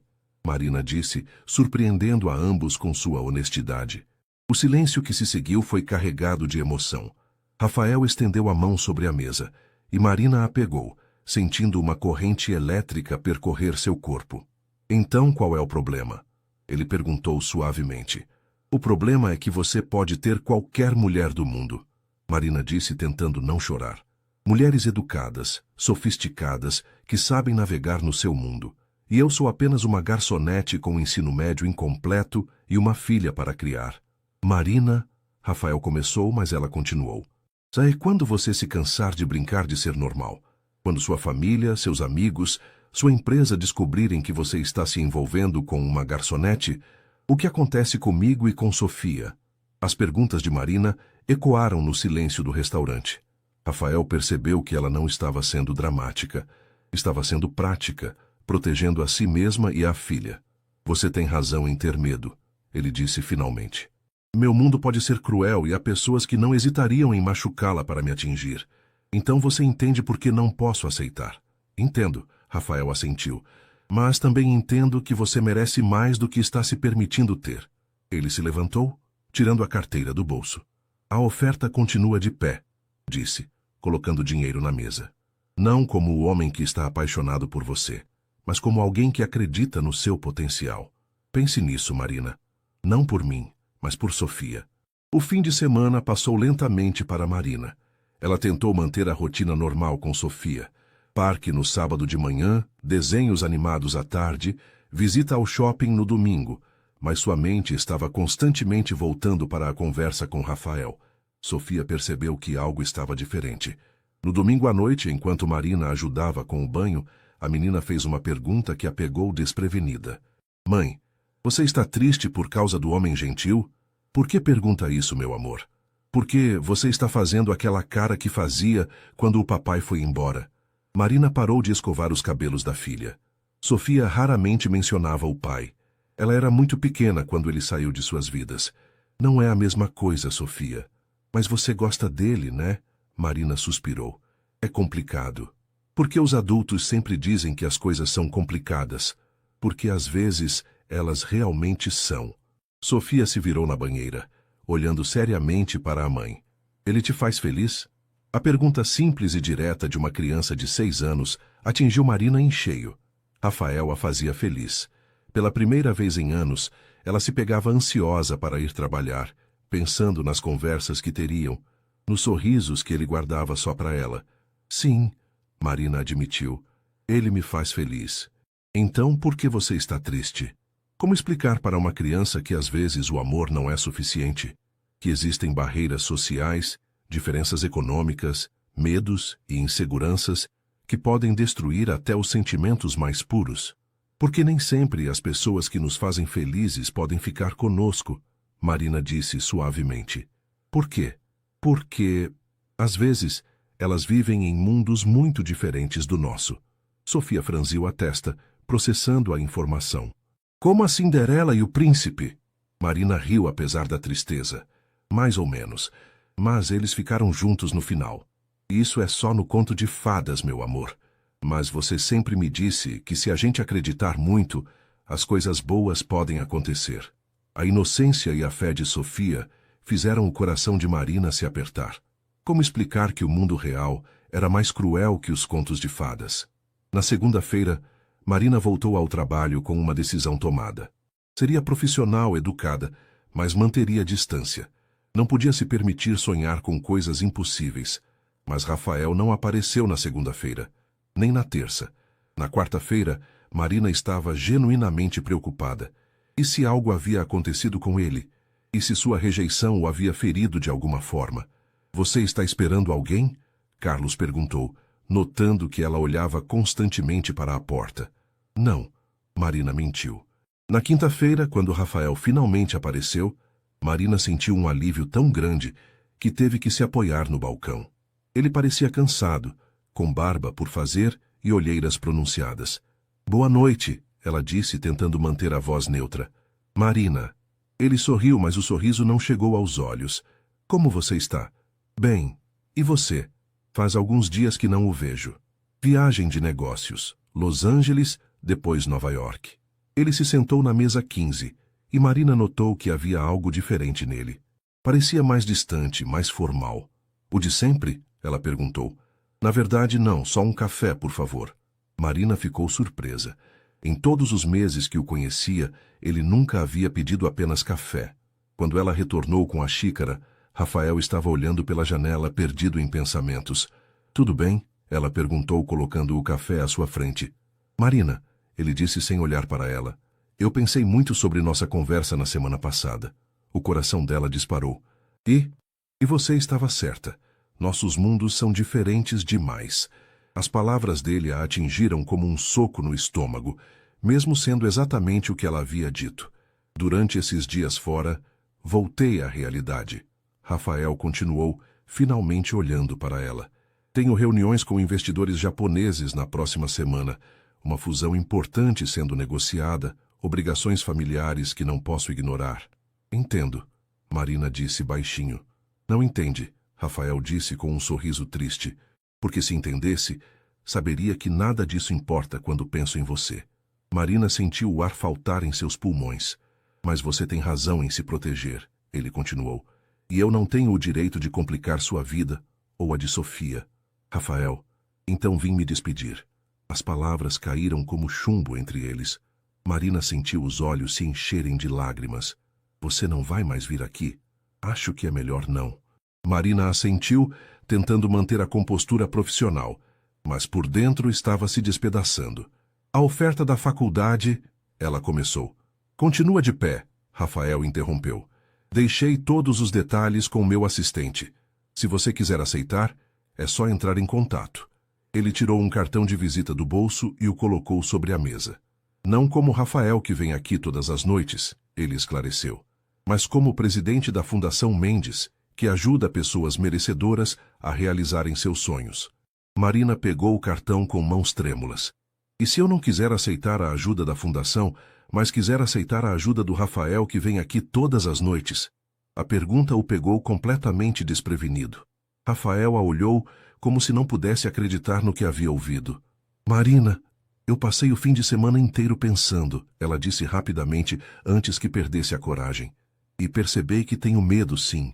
Marina disse, surpreendendo a ambos com sua honestidade. O silêncio que se seguiu foi carregado de emoção. Rafael estendeu a mão sobre a mesa, e Marina a pegou, sentindo uma corrente elétrica percorrer seu corpo. Então qual é o problema? Ele perguntou suavemente. O problema é que você pode ter qualquer mulher do mundo, Marina disse tentando não chorar. Mulheres educadas, sofisticadas, que sabem navegar no seu mundo. E eu sou apenas uma garçonete com ensino médio incompleto e uma filha para criar. Marina, Rafael começou, mas ela continuou. Sabe quando você se cansar de brincar de ser normal? Quando sua família, seus amigos, sua empresa descobrirem que você está se envolvendo com uma garçonete, o que acontece comigo e com Sofia? As perguntas de Marina ecoaram no silêncio do restaurante. Rafael percebeu que ela não estava sendo dramática. Estava sendo prática, protegendo a si mesma e a filha. Você tem razão em ter medo, ele disse finalmente. Meu mundo pode ser cruel e há pessoas que não hesitariam em machucá-la para me atingir. Então você entende por que não posso aceitar. Entendo, Rafael assentiu. Mas também entendo que você merece mais do que está se permitindo ter. Ele se levantou, tirando a carteira do bolso. A oferta continua de pé, disse, colocando dinheiro na mesa. Não como o homem que está apaixonado por você, mas como alguém que acredita no seu potencial. Pense nisso, Marina. Não por mim, mas por Sofia. O fim de semana passou lentamente para Marina. Ela tentou manter a rotina normal com Sofia. Parque no sábado de manhã, desenhos animados à tarde, visita ao shopping no domingo, mas sua mente estava constantemente voltando para a conversa com Rafael. Sofia percebeu que algo estava diferente. No domingo à noite, enquanto Marina ajudava com o banho, a menina fez uma pergunta que a pegou desprevenida. Mãe, você está triste por causa do homem gentil? Por que pergunta isso, meu amor? Por que você está fazendo aquela cara que fazia quando o papai foi embora? Marina parou de escovar os cabelos da filha. Sofia raramente mencionava o pai. Ela era muito pequena quando ele saiu de suas vidas. Não é a mesma coisa, Sofia. Mas você gosta dele, né? Marina suspirou. É complicado. Porque os adultos sempre dizem que as coisas são complicadas. Porque às vezes elas realmente são. Sofia se virou na banheira, olhando seriamente para a mãe. Ele te faz feliz? A pergunta simples e direta de uma criança de 6 anos atingiu Marina em cheio. Rafael a fazia feliz. Pela primeira vez em anos, ela se pegava ansiosa para ir trabalhar, pensando nas conversas que teriam, nos sorrisos que ele guardava só para ela. Sim, Marina admitiu, ele me faz feliz. Então, por que você está triste? Como explicar para uma criança que às vezes o amor não é suficiente? Que existem barreiras sociais, diferenças econômicas, medos e inseguranças que podem destruir até os sentimentos mais puros? Porque nem sempre as pessoas que nos fazem felizes podem ficar conosco, Marina disse suavemente. Por quê? Porque, às vezes, elas vivem em mundos muito diferentes do nosso. Sofia franziu a testa, processando a informação. Como a Cinderela e o príncipe? Marina riu apesar da tristeza. Mais ou menos. Mas eles ficaram juntos no final. Isso é só no conto de fadas, meu amor. Mas você sempre me disse que se a gente acreditar muito, as coisas boas podem acontecer. A inocência e a fé de Sofia fizeram o coração de Marina se apertar. Como explicar que o mundo real era mais cruel que os contos de fadas? Na segunda-feira, Marina voltou ao trabalho com uma decisão tomada. Seria profissional, educada, mas manteria distância. Não podia se permitir sonhar com coisas impossíveis. Mas Rafael não apareceu na segunda-feira, nem na terça. Na quarta-feira, Marina estava genuinamente preocupada. E se algo havia acontecido com ele? E se sua rejeição o havia ferido de alguma forma? Você está esperando alguém? Carlos perguntou, notando que ela olhava constantemente para a porta. Não, Marina mentiu. Na quinta-feira, quando Rafael finalmente apareceu, Marina sentiu um alívio tão grande que teve que se apoiar no balcão. Ele parecia cansado, com barba por fazer e olheiras pronunciadas. Boa noite, ela disse, tentando manter a voz neutra. Marina. Ele sorriu, mas o sorriso não chegou aos olhos. Como você está? Bem. E você? Faz alguns dias que não o vejo. Viagem de negócios. Los Angeles, depois Nova York. Ele se sentou na mesa 15, e Marina notou que havia algo diferente nele. Parecia mais distante, mais formal. O de sempre? Ela perguntou. Na verdade, não, só um café, por favor. Marina ficou surpresa. Em todos os meses que o conhecia, ele nunca havia pedido apenas café. Quando ela retornou com a xícara, Rafael estava olhando pela janela, perdido em pensamentos. Tudo bem? Ela perguntou, colocando o café à sua frente. Marina, ele disse sem olhar para ela. Eu pensei muito sobre nossa conversa na semana passada. O coração dela disparou. E você estava certa. Nossos mundos são diferentes demais. As palavras dele a atingiram como um soco no estômago, mesmo sendo exatamente o que ela havia dito. Durante esses dias fora, voltei à realidade. Rafael continuou, finalmente olhando para ela. Tenho reuniões com investidores japoneses na próxima semana, uma fusão importante sendo negociada, obrigações familiares que não posso ignorar. Entendo, Marina disse baixinho. Não entende, Rafael disse com um sorriso triste, porque se entendesse, saberia que nada disso importa quando penso em você. Marina sentiu o ar faltar em seus pulmões. Mas você tem razão em se proteger, ele continuou. E eu não tenho o direito de complicar sua vida, ou a de Sofia. Rafael, então vim me despedir. As palavras caíram como chumbo entre eles. Marina sentiu os olhos se encherem de lágrimas. Você não vai mais vir aqui? Acho que é melhor não. Marina assentiu, tentando manter a compostura profissional, mas por dentro estava se despedaçando. A oferta da faculdade, ela começou. Continua de pé, Rafael interrompeu. Deixei todos os detalhes com meu assistente. Se você quiser aceitar, é só entrar em contato. Ele tirou um cartão de visita do bolso e o colocou sobre a mesa. Não como Rafael que vem aqui todas as noites, ele esclareceu, mas como presidente da Fundação Mendes, que ajuda pessoas merecedoras a realizarem seus sonhos. Marina pegou o cartão com mãos trêmulas. E se eu não quiser aceitar a ajuda da Fundação, mas quiser aceitar a ajuda do Rafael que vem aqui todas as noites? A pergunta o pegou completamente desprevenido. Rafael a olhou como se não pudesse acreditar no que havia ouvido. Marina, eu passei o fim de semana inteiro pensando, ela disse rapidamente antes que perdesse a coragem. E percebi que tenho medo, sim.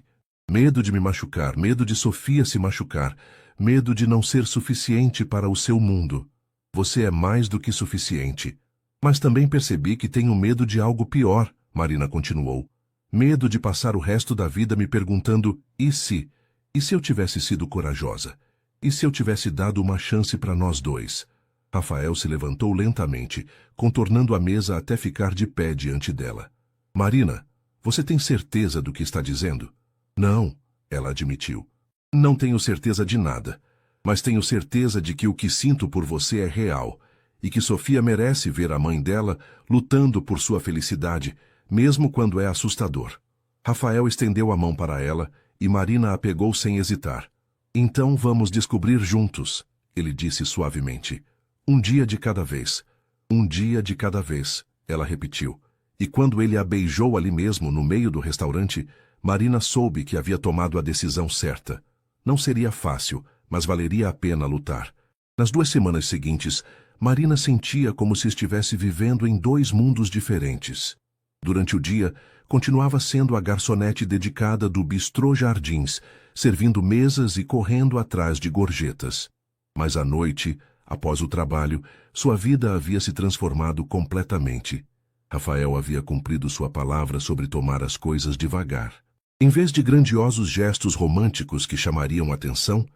Medo de me machucar, medo de Sofia se machucar, medo de não ser suficiente para o seu mundo. Você é mais do que suficiente. Mas também percebi que tenho medo de algo pior, Marina continuou. Medo de passar o resto da vida me perguntando, e se? E se eu tivesse sido corajosa? E se eu tivesse dado uma chance para nós dois? Rafael se levantou lentamente, contornando a mesa até ficar de pé diante dela. Marina, você tem certeza do que está dizendo? Não, ela admitiu. Não tenho certeza de nada, mas tenho certeza de que o que sinto por você é real e que Sofia merece ver a mãe dela lutando por sua felicidade, mesmo quando é assustador. Rafael estendeu a mão para ela e Marina a pegou sem hesitar. Então vamos descobrir juntos, ele disse suavemente. Um dia de cada vez. Um dia de cada vez, ela repetiu. E quando ele a beijou ali mesmo, no meio do restaurante, Marina soube que havia tomado a decisão certa. Não seria fácil, mas valeria a pena lutar. Nas 2 semanas seguintes, Marina sentia como se estivesse vivendo em 2 mundos diferentes. Durante o dia, continuava sendo a garçonete dedicada do Bistrô Jardins, servindo mesas e correndo atrás de gorjetas. Mas à noite, após o trabalho, sua vida havia se transformado completamente. Rafael havia cumprido sua palavra sobre tomar as coisas devagar. Em vez de grandiosos gestos românticos que chamariam atenção,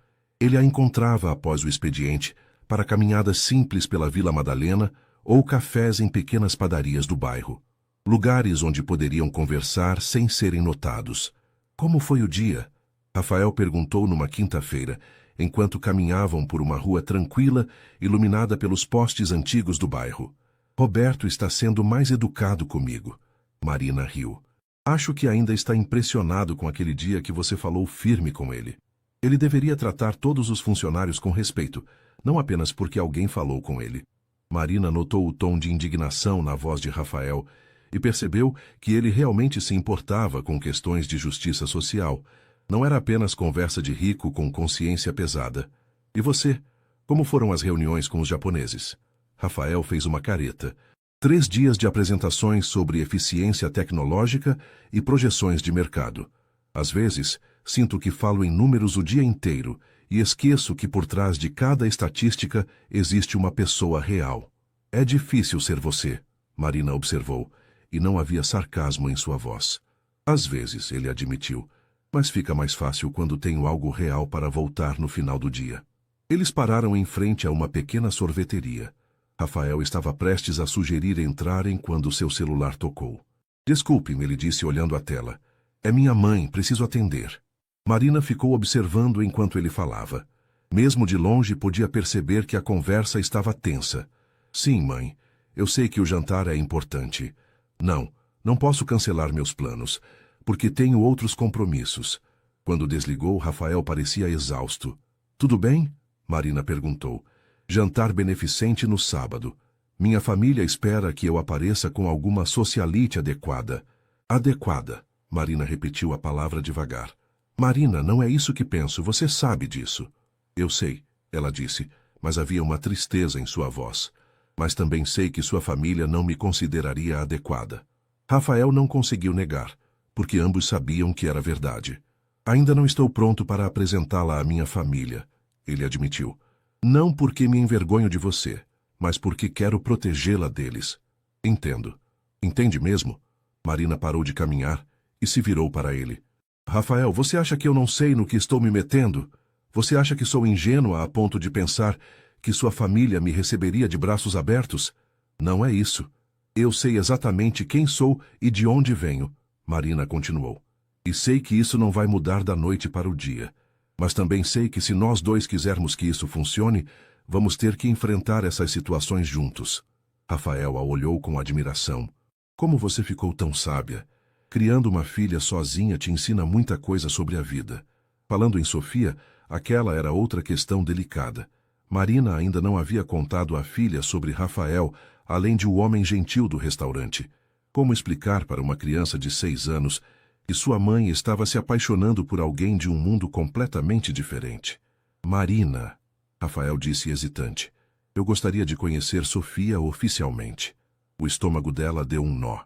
ele a encontrava após o expediente para caminhadas simples pela Vila Madalena ou cafés em pequenas padarias do bairro. Lugares onde poderiam conversar sem serem notados. Como foi o dia? Rafael perguntou numa quinta-feira, enquanto caminhavam por uma rua tranquila, iluminada pelos postes antigos do bairro. Roberto está sendo mais educado comigo. Marina riu. Acho que ainda está impressionado com aquele dia que você falou firme com ele. Ele deveria tratar todos os funcionários com respeito, não apenas porque alguém falou com ele. Marina notou o tom de indignação na voz de Rafael e percebeu que ele realmente se importava com questões de justiça social. Não era apenas conversa de rico com consciência pesada. E você? Como foram as reuniões com os japoneses? Rafael fez uma careta. 3 dias de apresentações sobre eficiência tecnológica e projeções de mercado. Às vezes, sinto que falo em números o dia inteiro e esqueço que por trás de cada estatística existe uma pessoa real. É difícil ser você, Marina observou, e não havia sarcasmo em sua voz. Às vezes, ele admitiu, mas fica mais fácil quando tenho algo real para voltar no final do dia. Eles pararam em frente a uma pequena sorveteria. Rafael estava prestes a sugerir entrarem quando seu celular tocou. Desculpe-me, ele disse olhando a tela. É minha mãe, preciso atender. Marina ficou observando enquanto ele falava. Mesmo de longe podia perceber que a conversa estava tensa. Sim, mãe, eu sei que o jantar é importante. Não posso cancelar meus planos, porque tenho outros compromissos. Quando desligou, Rafael parecia exausto. Tudo bem? Marina perguntou. Jantar beneficente no sábado. Minha família espera que eu apareça com alguma socialite adequada. Adequada, Marina repetiu a palavra devagar. Marina, não é isso que penso, você sabe disso. Eu sei, ela disse, mas havia uma tristeza em sua voz. Mas também sei que sua família não me consideraria adequada. Rafael não conseguiu negar, porque ambos sabiam que era verdade. Ainda não estou pronto para apresentá-la à minha família, ele admitiu. Não porque me envergonho de você, mas porque quero protegê-la deles. Entendo. Entende mesmo? Marina parou de caminhar e se virou para ele. Rafael, você acha que eu não sei no que estou me metendo? Você acha que sou ingênua a ponto de pensar que sua família me receberia de braços abertos? Não é isso. Eu sei exatamente quem sou e de onde venho, Marina continuou. E sei que isso não vai mudar da noite para o dia. Mas também sei que se nós dois quisermos que isso funcione, vamos ter que enfrentar essas situações juntos. Rafael a olhou com admiração. Como você ficou tão sábia? Criando uma filha sozinha te ensina muita coisa sobre a vida. Falando em Sofia, aquela era outra questão delicada. Marina ainda não havia contado à filha sobre Rafael, além de o homem gentil do restaurante. Como explicar para uma criança de 6 anos que sua mãe estava se apaixonando por alguém de um mundo completamente diferente? Marina, Rafael disse hesitante, eu gostaria de conhecer Sofia oficialmente. O estômago dela deu um nó.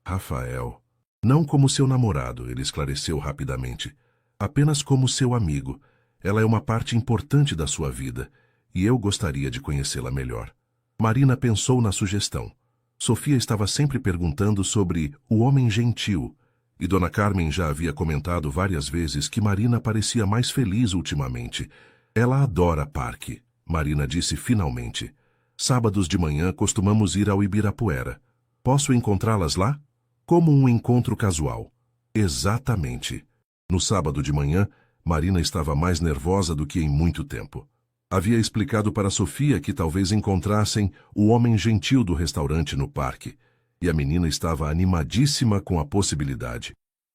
Rafael, não como seu namorado, ele esclareceu rapidamente. Apenas como seu amigo. Ela é uma parte importante da sua vida, e eu gostaria de conhecê-la melhor. Marina pensou na sugestão. Sofia estava sempre perguntando sobre o homem gentil, e Dona Carmen já havia comentado várias vezes que Marina parecia mais feliz ultimamente. Ela adora parque, Marina disse finalmente. Sábados de manhã costumamos ir ao Ibirapuera. Posso encontrá-las lá? Como um encontro casual. Exatamente. No sábado de manhã, Marina estava mais nervosa do que em muito tempo. Havia explicado para Sofia que talvez encontrassem o homem gentil do restaurante no parque, e a menina estava animadíssima com a possibilidade.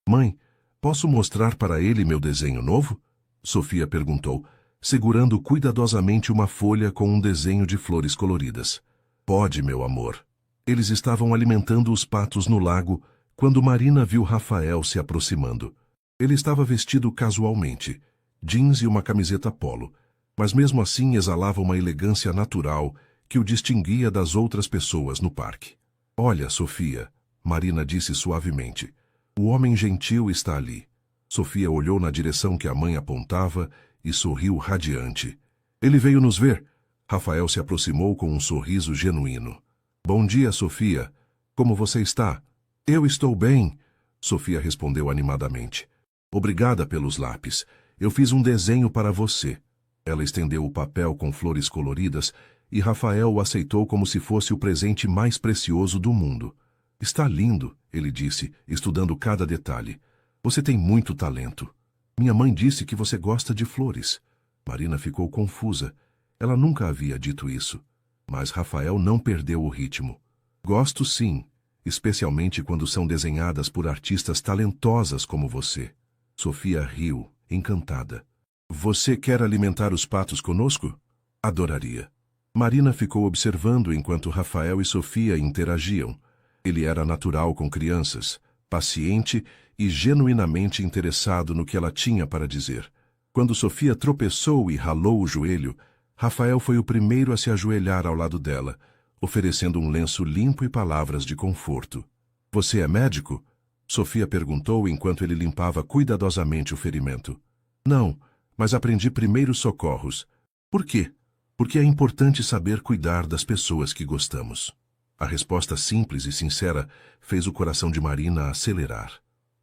Mãe, posso mostrar para ele meu desenho novo? Sofia perguntou, segurando cuidadosamente uma folha com um desenho de flores coloridas. Pode, meu amor. Eles estavam alimentando os patos no lago quando Marina viu Rafael se aproximando. Ele estava vestido casualmente, jeans e uma camiseta polo, mas mesmo assim exalava uma elegância natural que o distinguia das outras pessoas no parque. Olha, Sofia, Marina disse suavemente. O homem gentil está ali. Sofia olhou na direção que a mãe apontava e sorriu radiante. Ele veio nos ver. Rafael se aproximou com um sorriso genuíno. Bom dia, Sofia. Como você está? Eu estou bem, Sofia respondeu animadamente. Obrigada pelos lápis. Eu fiz um desenho para você. Ela estendeu o papel com flores coloridas e Rafael o aceitou como se fosse o presente mais precioso do mundo. Está lindo, ele disse, estudando cada detalhe. Você tem muito talento. Minha mãe disse que você gosta de flores. Marina ficou confusa. Ela nunca havia dito isso. Mas Rafael não perdeu o ritmo. Gosto sim, especialmente quando são desenhadas por artistas talentosas como você. Sofia riu, encantada. Você quer alimentar os patos conosco? Adoraria. Marina ficou observando enquanto Rafael e Sofia interagiam. Ele era natural com crianças, paciente e genuinamente interessado no que ela tinha para dizer. Quando Sofia tropeçou e ralou o joelho, Rafael foi o primeiro a se ajoelhar ao lado dela, oferecendo um lenço limpo e palavras de conforto. Você é médico? Sofia perguntou enquanto ele limpava cuidadosamente o ferimento. Não, mas aprendi primeiros socorros. Por quê? Porque é importante saber cuidar das pessoas que gostamos. A resposta simples e sincera fez o coração de Marina acelerar.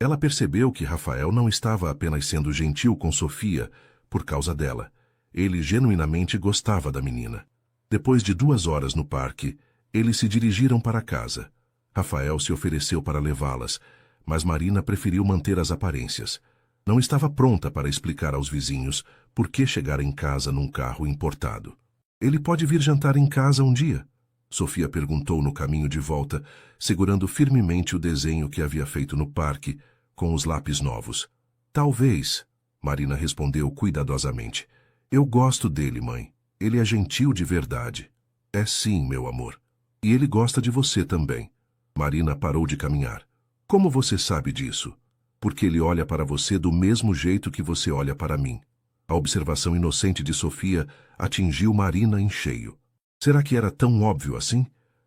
Ela percebeu que Rafael não estava apenas sendo gentil com Sofia por causa dela. Ele genuinamente gostava da menina. Depois de 2 horas no parque, eles se dirigiram para casa. Rafael se ofereceu para levá-las, mas Marina preferiu manter as aparências. Não estava pronta para explicar aos vizinhos Por que chegar em casa num carro importado? Ele pode vir jantar em casa um dia? Sofia perguntou no caminho de volta, segurando firmemente o desenho que havia feito no parque, com os lápis novos. Talvez, Marina respondeu cuidadosamente. Eu gosto dele, mãe. Ele é gentil de verdade. É sim, meu amor. E ele gosta de você também. Marina parou de caminhar. Como você sabe disso? Porque ele olha para você do mesmo jeito que você olha para mim. A observação inocente de Sofia atingiu Marina em cheio. Será que era tão óbvio assim?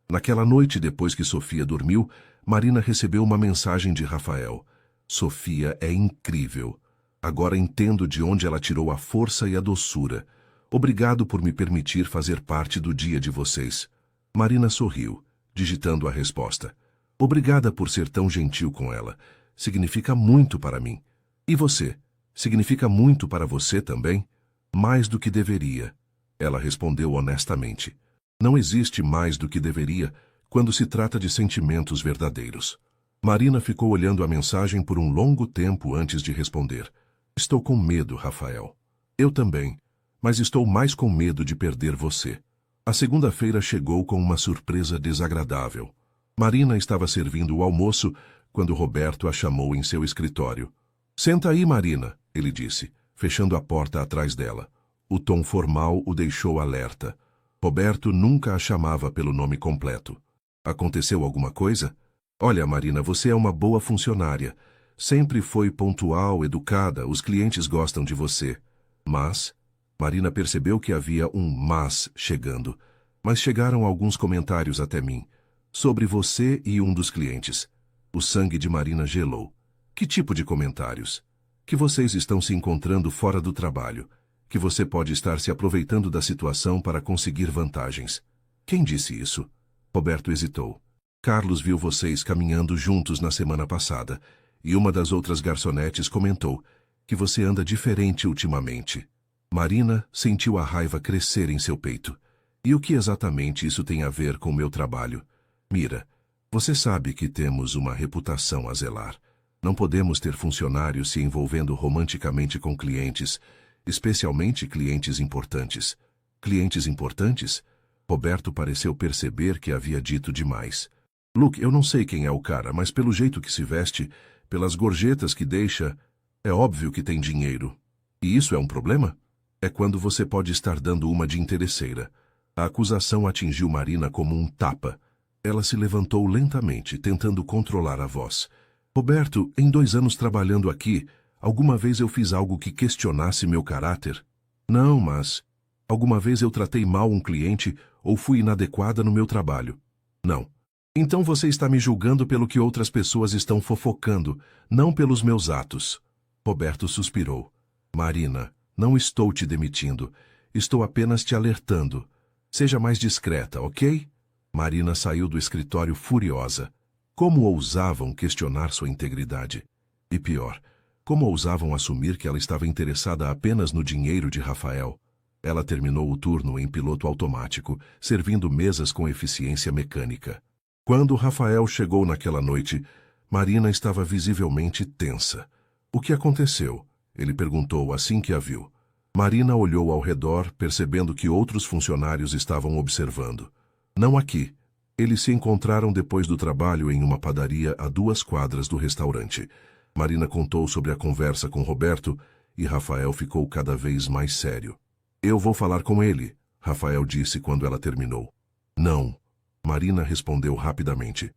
Naquela noite, depois que Sofia dormiu, Marina recebeu uma mensagem de Rafael. Sofia é incrível. Agora entendo de onde ela tirou a força e a doçura. Obrigado por me permitir fazer parte do dia de vocês. Marina sorriu, digitando a resposta. Obrigada por ser tão gentil com ela. Significa muito para mim. E você? Significa muito para você também? Mais do que deveria. Ela respondeu honestamente. Não existe mais do que deveria quando se trata de sentimentos verdadeiros. Marina ficou olhando a mensagem por um longo tempo antes de responder. Estou com medo, Rafael. Eu também, mas estou mais com medo de perder você. A segunda-feira chegou com uma surpresa desagradável. Marina estava servindo o almoço quando Roberto a chamou em seu escritório. Senta aí, Marina, ele disse, fechando a porta atrás dela. O tom formal o deixou alerta. Roberto nunca a chamava pelo nome completo. Aconteceu alguma coisa? Olha, Marina, você é uma boa funcionária. Sempre foi pontual, educada, os clientes gostam de você. Mas... Marina percebeu que havia um mas chegando. Mas chegaram alguns comentários até mim. Sobre você e um dos clientes. O sangue de Marina gelou. Que tipo de comentários? Que vocês estão se encontrando fora do trabalho. Que você pode estar se aproveitando da situação para conseguir vantagens. Quem disse isso? Roberto hesitou. Carlos viu vocês caminhando juntos na semana passada, e uma das outras garçonetes comentou que você anda diferente ultimamente. Marina sentiu a raiva crescer em seu peito. E o que exatamente isso tem a ver com meu trabalho? Mira, você sabe que temos uma reputação a zelar. Não podemos ter funcionários se envolvendo romanticamente com clientes, especialmente clientes importantes. Clientes importantes? Roberto pareceu perceber que havia dito demais. Luke, eu não sei quem é o cara, mas pelo jeito que se veste, pelas gorjetas que deixa, é óbvio que tem dinheiro. E isso é um problema? É quando você pode estar dando uma de interesseira. A acusação atingiu Marina como um tapa. Ela se levantou lentamente, tentando controlar a voz. Roberto, em 2 anos trabalhando aqui, alguma vez eu fiz algo que questionasse meu caráter? Não, mas... Alguma vez eu tratei mal um cliente ou fui inadequada no meu trabalho? Não. Então você está me julgando pelo que outras pessoas estão fofocando, não pelos meus atos. Roberto suspirou. Marina, não estou te demitindo. Estou apenas te alertando. Seja mais discreta, ok? Marina saiu do escritório furiosa. Como ousavam questionar sua integridade? E pior, como ousavam assumir que ela estava interessada apenas no dinheiro de Rafael? Ela terminou o turno em piloto automático, servindo mesas com eficiência mecânica. Quando Rafael chegou naquela noite, Marina estava visivelmente tensa. O que aconteceu? Ele perguntou assim que a viu. Marina olhou ao redor, percebendo que outros funcionários estavam observando. Não aqui. Eles se encontraram depois do trabalho em uma padaria a 2 quadras do restaurante. Marina contou sobre a conversa com Roberto e Rafael ficou cada vez mais sério. Eu vou falar com ele, Rafael disse quando ela terminou. Não, Marina respondeu rapidamente.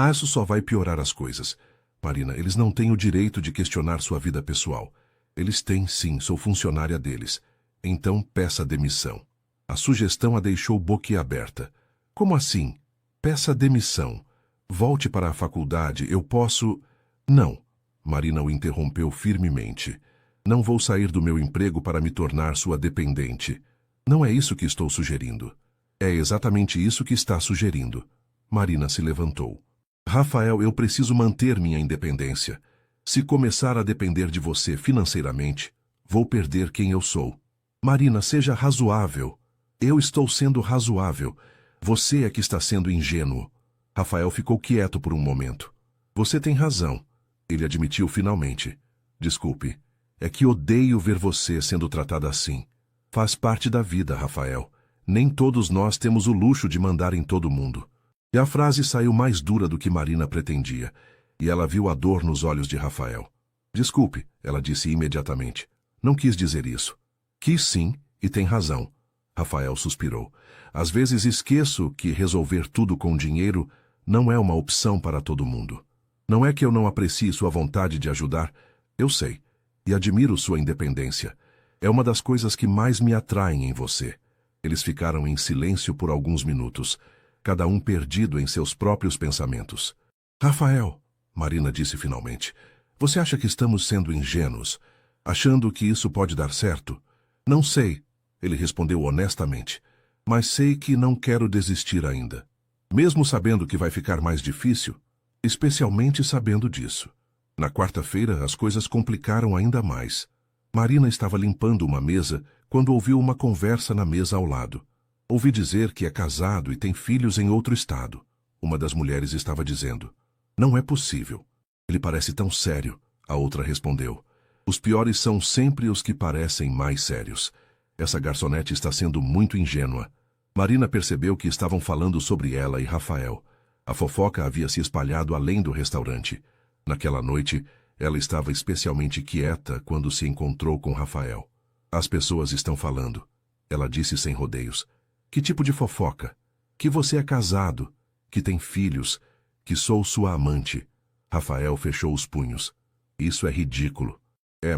Isso só vai piorar as coisas. Marina, eles não têm o direito de questionar sua vida pessoal. Eles têm, sim, sou funcionária deles. Então peça demissão. A sugestão a deixou boquiaberta. Como assim? Peça demissão. Volte para a faculdade, eu posso... Não. Marina o interrompeu firmemente. Não vou sair do meu emprego para me tornar sua dependente. Não é isso que estou sugerindo. É exatamente isso que está sugerindo. Marina se levantou. Rafael, eu preciso manter minha independência. Se começar a depender de você financeiramente, vou perder quem eu sou. Marina, seja razoável. Eu estou sendo razoável. Você é que está sendo ingênuo. Rafael ficou quieto por um momento. Você tem razão. Ele admitiu finalmente. Desculpe. É que odeio ver você sendo tratada assim. Faz parte da vida, Rafael. Nem todos nós temos o luxo de mandar em todo mundo. E a frase saiu mais dura do que Marina pretendia, e ela viu a dor nos olhos de Rafael. Desculpe, ela disse imediatamente. Não quis dizer isso. Quis sim, e tem razão. Rafael suspirou. Às vezes esqueço que resolver tudo com dinheiro não é uma opção para todo mundo. Não é que eu não aprecie sua vontade de ajudar, eu sei, e admiro sua independência. É uma das coisas que mais me atraem em você. Eles ficaram em silêncio por alguns minutos, cada um perdido em seus próprios pensamentos. Rafael, Marina disse finalmente, você acha que estamos sendo ingênuos, achando que isso pode dar certo? Não sei, ele respondeu honestamente, mas sei que não quero desistir ainda. Mesmo sabendo que vai ficar mais difícil, especialmente sabendo disso. Na quarta-feira, as coisas complicaram ainda mais. Marina estava limpando uma mesa quando ouviu uma conversa na mesa ao lado. Ouvi dizer que é casado e tem filhos em outro estado. Uma das mulheres estava dizendo. Não é possível. Ele parece tão sério, a outra respondeu. Os piores são sempre os que parecem mais sérios. Essa garçonete está sendo muito ingênua. Marina percebeu que estavam falando sobre ela e Rafael. A fofoca havia se espalhado além do restaurante. Naquela noite, ela estava especialmente quieta quando se encontrou com Rafael. As pessoas estão falando, ela disse sem rodeios. Que tipo de fofoca? Que você é casado, que tem filhos, que sou sua amante. Rafael fechou os punhos. Isso é ridículo.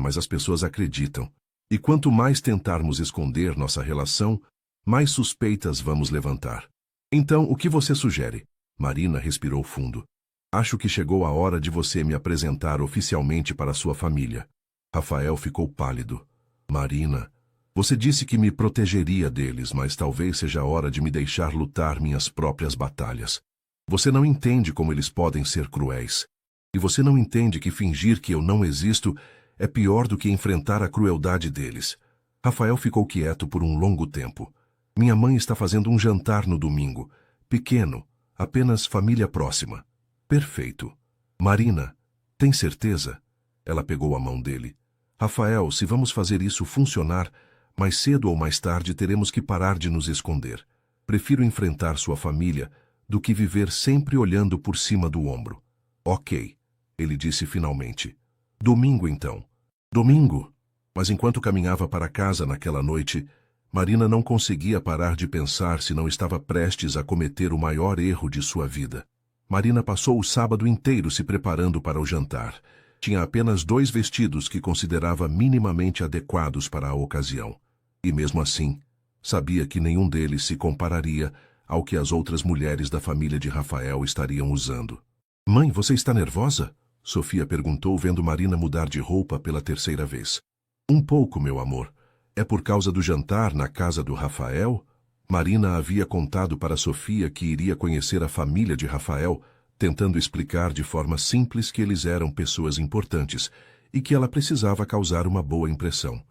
Mas as pessoas acreditam. E quanto mais tentarmos esconder nossa relação, mais suspeitas vamos levantar. Então, o que você sugere? Marina respirou fundo. Acho que chegou a hora de você me apresentar oficialmente para sua família. Rafael ficou pálido. Marina, você disse que me protegeria deles, mas talvez seja a hora de me deixar lutar minhas próprias batalhas. Você não entende como eles podem ser cruéis. E você não entende que fingir que eu não existo é pior do que enfrentar a crueldade deles. Rafael ficou quieto por um longo tempo. Minha mãe está fazendo um jantar no domingo. Pequeno, apenas família próxima. Perfeito. Marina, tem certeza? Ela pegou a mão dele. Rafael, se vamos fazer isso funcionar, mais cedo ou mais tarde teremos que parar de nos esconder. Prefiro enfrentar sua família do que viver sempre olhando por cima do ombro. Ok, ele disse finalmente. Domingo então. Domingo? Mas enquanto caminhava para casa naquela noite, Marina não conseguia parar de pensar se não estava prestes a cometer o maior erro de sua vida. Marina passou o sábado inteiro se preparando para o jantar. Tinha apenas 2 vestidos que considerava minimamente adequados para a ocasião. E mesmo assim, sabia que nenhum deles se compararia ao que as outras mulheres da família de Rafael estariam usando. Mãe, você está nervosa? Sofia perguntou vendo Marina mudar de roupa pela 3ª vez. Um pouco, meu amor. É por causa do jantar na casa do Rafael? Marina havia contado para Sofia que iria conhecer a família de Rafael, tentando explicar de forma simples que eles eram pessoas importantes e que ela precisava causar uma boa impressão.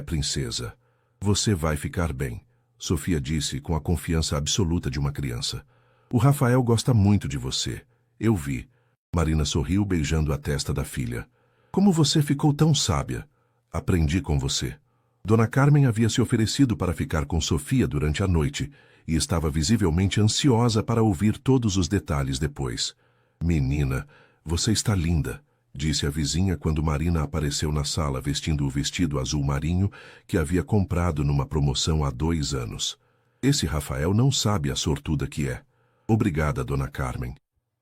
Princesa, você vai ficar bem, Sofia disse com a confiança absoluta de uma criança. O Rafael gosta muito de você. Eu vi. Marina sorriu beijando a testa da filha. Como você ficou tão sábia? Aprendi com você. Dona Carmen havia se oferecido para ficar com Sofia durante a noite e estava visivelmente ansiosa para ouvir todos os detalhes depois. Menina, você está linda, disse a vizinha quando Marina apareceu na sala vestindo o vestido azul marinho que havia comprado numa promoção há 2 anos. Esse Rafael não sabe a sortuda que é. Obrigada, Dona Carmen.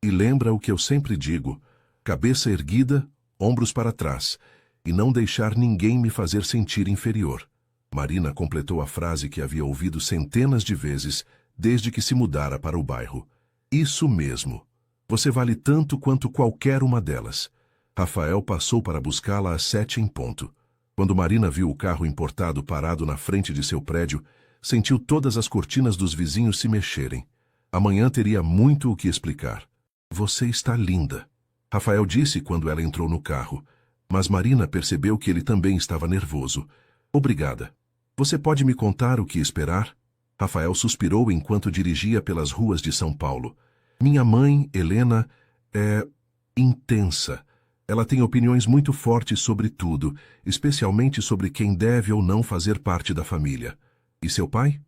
E lembra o que eu sempre digo, cabeça erguida, ombros para trás, e não deixar ninguém me fazer sentir inferior. Marina completou a frase que havia ouvido centenas de vezes desde que se mudara para o bairro. Isso mesmo. Você vale tanto quanto qualquer uma delas. Rafael passou para buscá-la às 7 em ponto. Quando Marina viu o carro importado parado na frente de seu prédio, sentiu todas as cortinas dos vizinhos se mexerem. Amanhã teria muito o que explicar. Você está linda, Rafael disse quando ela entrou no carro. Mas Marina percebeu que ele também estava nervoso. Obrigada. Você pode me contar o que esperar? Rafael suspirou enquanto dirigia pelas ruas de São Paulo. Minha mãe, Helena, é intensa. Ela tem opiniões muito fortes sobre tudo, especialmente sobre quem deve ou não fazer parte da família. E seu pai?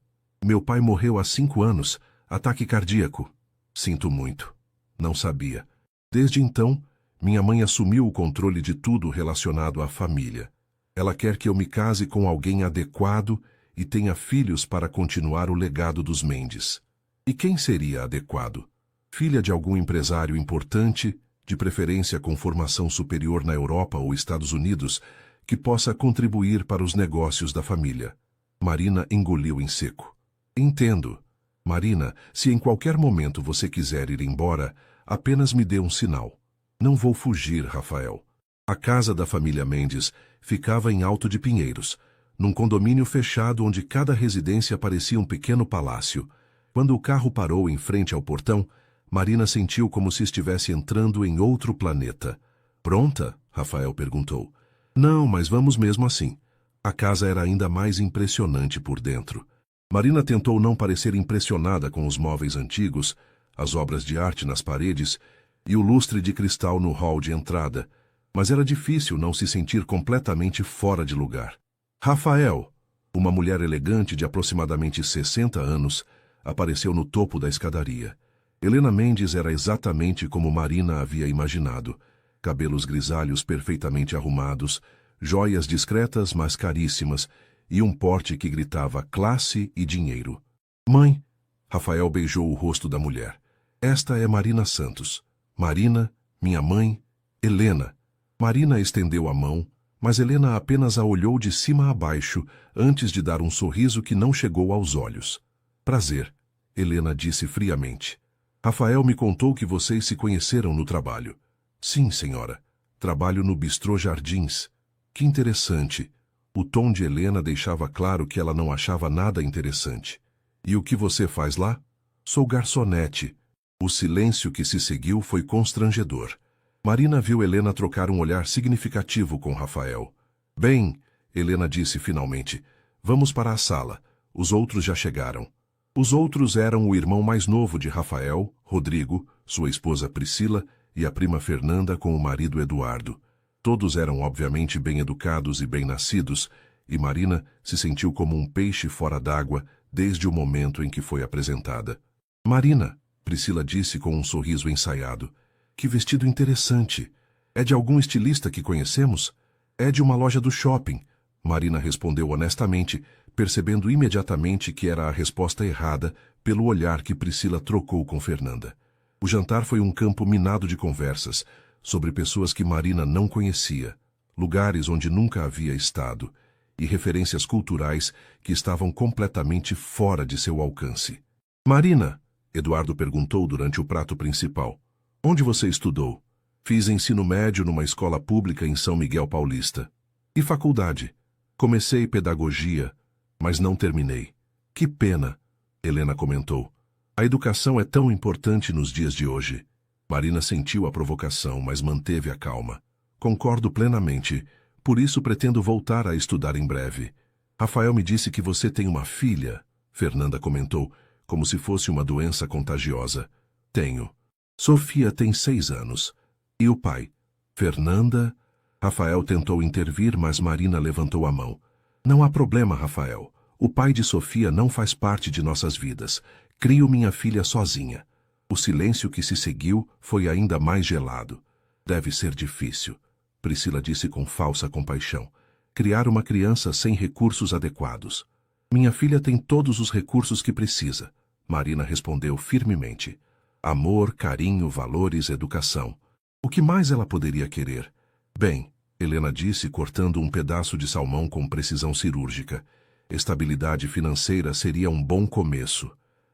Meu pai morreu há 5 anos, ataque cardíaco. Sinto muito. Não sabia. Desde então, minha mãe assumiu o controle de tudo relacionado à família. Ela quer que eu me case com alguém adequado e tenha filhos para continuar o legado dos Mendes. E quem seria adequado? Filha de algum empresário importante, de preferência com formação superior na Europa ou Estados Unidos, que possa contribuir para os negócios da família. Marina engoliu em seco. Entendo. Marina, se em qualquer momento você quiser ir embora, apenas me dê um sinal. Não vou fugir, Rafael. A casa da família Mendes ficava em Alto de Pinheiros, num condomínio fechado onde cada residência parecia um pequeno palácio. Quando o carro parou em frente ao portão, Marina sentiu como se estivesse entrando em outro planeta. Pronta? Rafael perguntou. Não, mas vamos mesmo assim. A casa era ainda mais impressionante por dentro. Marina tentou não parecer impressionada com os móveis antigos, as obras de arte nas paredes e o lustre de cristal no hall de entrada, mas era difícil não se sentir completamente fora de lugar. Rafael, uma mulher elegante de aproximadamente 60 anos, apareceu no topo da escadaria. Helena Mendes era exatamente como Marina havia imaginado. Cabelos grisalhos perfeitamente arrumados, joias discretas mas caríssimas e um porte que gritava classe e dinheiro. Mãe! Rafael beijou o rosto da mulher. Esta é Marina Santos. Marina, minha mãe, Helena. Marina estendeu a mão, mas Helena apenas a olhou de cima a baixo antes de dar um sorriso que não chegou aos olhos. Prazer, Helena disse friamente. Rafael me contou que vocês se conheceram no trabalho. Sim, senhora. Trabalho no Bistrô Jardins. Que interessante. O tom de Helena deixava claro que ela não achava nada interessante. E o que você faz lá? Sou garçonete. O silêncio que se seguiu foi constrangedor. Marina viu Helena trocar um olhar significativo com Rafael. Bem, Helena disse finalmente, vamos para a sala. Os outros já chegaram. Os outros eram o irmão mais novo de Rafael, Rodrigo, sua esposa Priscila e a prima Fernanda com o marido Eduardo. Todos eram obviamente bem educados e bem-nascidos, e Marina se sentiu como um peixe fora d'água desde o momento em que foi apresentada. Marina, Priscila disse com um sorriso ensaiado. Que vestido interessante. É de algum estilista que conhecemos? É de uma loja do shopping. Marina respondeu honestamente, percebendo imediatamente que era a resposta errada pelo olhar que Priscila trocou com Fernanda. O jantar foi um campo minado de conversas sobre pessoas que Marina não conhecia, lugares onde nunca havia estado e referências culturais que estavam completamente fora de seu alcance. Marina, Eduardo perguntou durante o prato principal. Onde você estudou? Fiz ensino médio numa escola pública em São Miguel Paulista. E faculdade? Comecei pedagogia, mas não terminei. Que pena, Helena comentou. A educação é tão importante nos dias de hoje. Marina sentiu a provocação, mas manteve a calma. Concordo plenamente, por isso pretendo voltar a estudar em breve. Rafael me disse que você tem uma filha, Fernanda comentou, como se fosse uma doença contagiosa. Tenho. Sofia tem 6 anos. E o pai? Fernanda? Rafael tentou intervir, mas Marina levantou a mão. Não há problema, Rafael. O pai de Sofia não faz parte de nossas vidas. Crio minha filha sozinha. O silêncio que se seguiu foi ainda mais gelado. Deve ser difícil, Priscila disse com falsa compaixão. Criar uma criança sem recursos adequados. Minha filha tem todos os recursos que precisa, Marina respondeu firmemente. Amor, carinho, valores, educação. O que mais ela poderia querer? Bem, Helena disse cortando um pedaço de salmão com precisão cirúrgica. Estabilidade financeira seria um bom começo.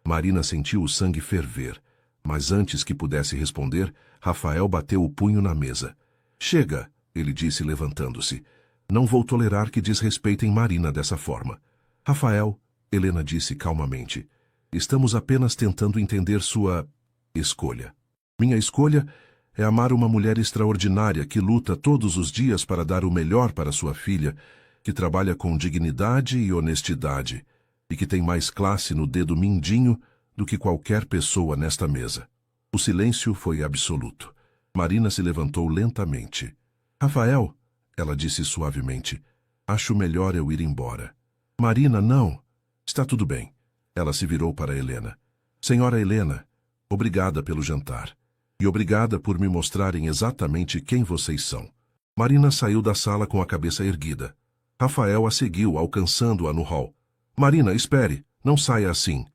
Marina sentiu o sangue ferver, mas antes que pudesse responder, Rafael bateu o punho na mesa. Chega, ele disse levantando-se. Não vou tolerar que desrespeitem Marina dessa forma. Rafael, Helena disse calmamente, estamos apenas tentando entender sua escolha. Minha escolha é amar uma mulher extraordinária que luta todos os dias para dar o melhor para sua filha, que trabalha com dignidade e honestidade, e que tem mais classe no dedo mindinho do que qualquer pessoa nesta mesa. O silêncio foi absoluto. Marina se levantou lentamente. Rafael, ela disse suavemente, acho melhor eu ir embora. Marina, não. Está tudo bem. Ela se virou para Helena. Senhora Helena, obrigada pelo jantar. E obrigada por me mostrarem exatamente quem vocês são. Marina saiu da sala com a cabeça erguida. Rafael a seguiu, alcançando-a no hall. Marina, espere, não saia assim.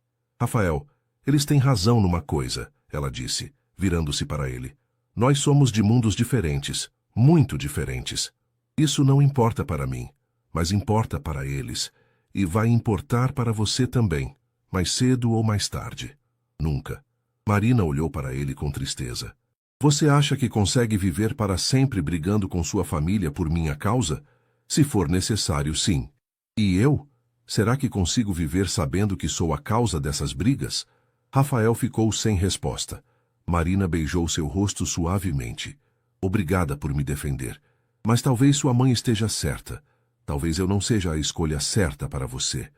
Rafael, eles têm razão numa coisa, ela disse, virando-se para ele. Nós somos de mundos diferentes, muito diferentes. Isso não importa para mim, mas importa para eles. E vai importar para você também, mais cedo ou mais tarde. Nunca. Marina olhou para ele com tristeza. Você acha que consegue viver para sempre brigando com sua família por minha causa? Se for necessário, sim. E eu? Será que consigo viver sabendo que sou a causa dessas brigas? Rafael ficou sem resposta. Marina beijou seu rosto suavemente. Obrigada por me defender. Mas talvez sua mãe esteja certa. Talvez eu não seja a escolha certa para você.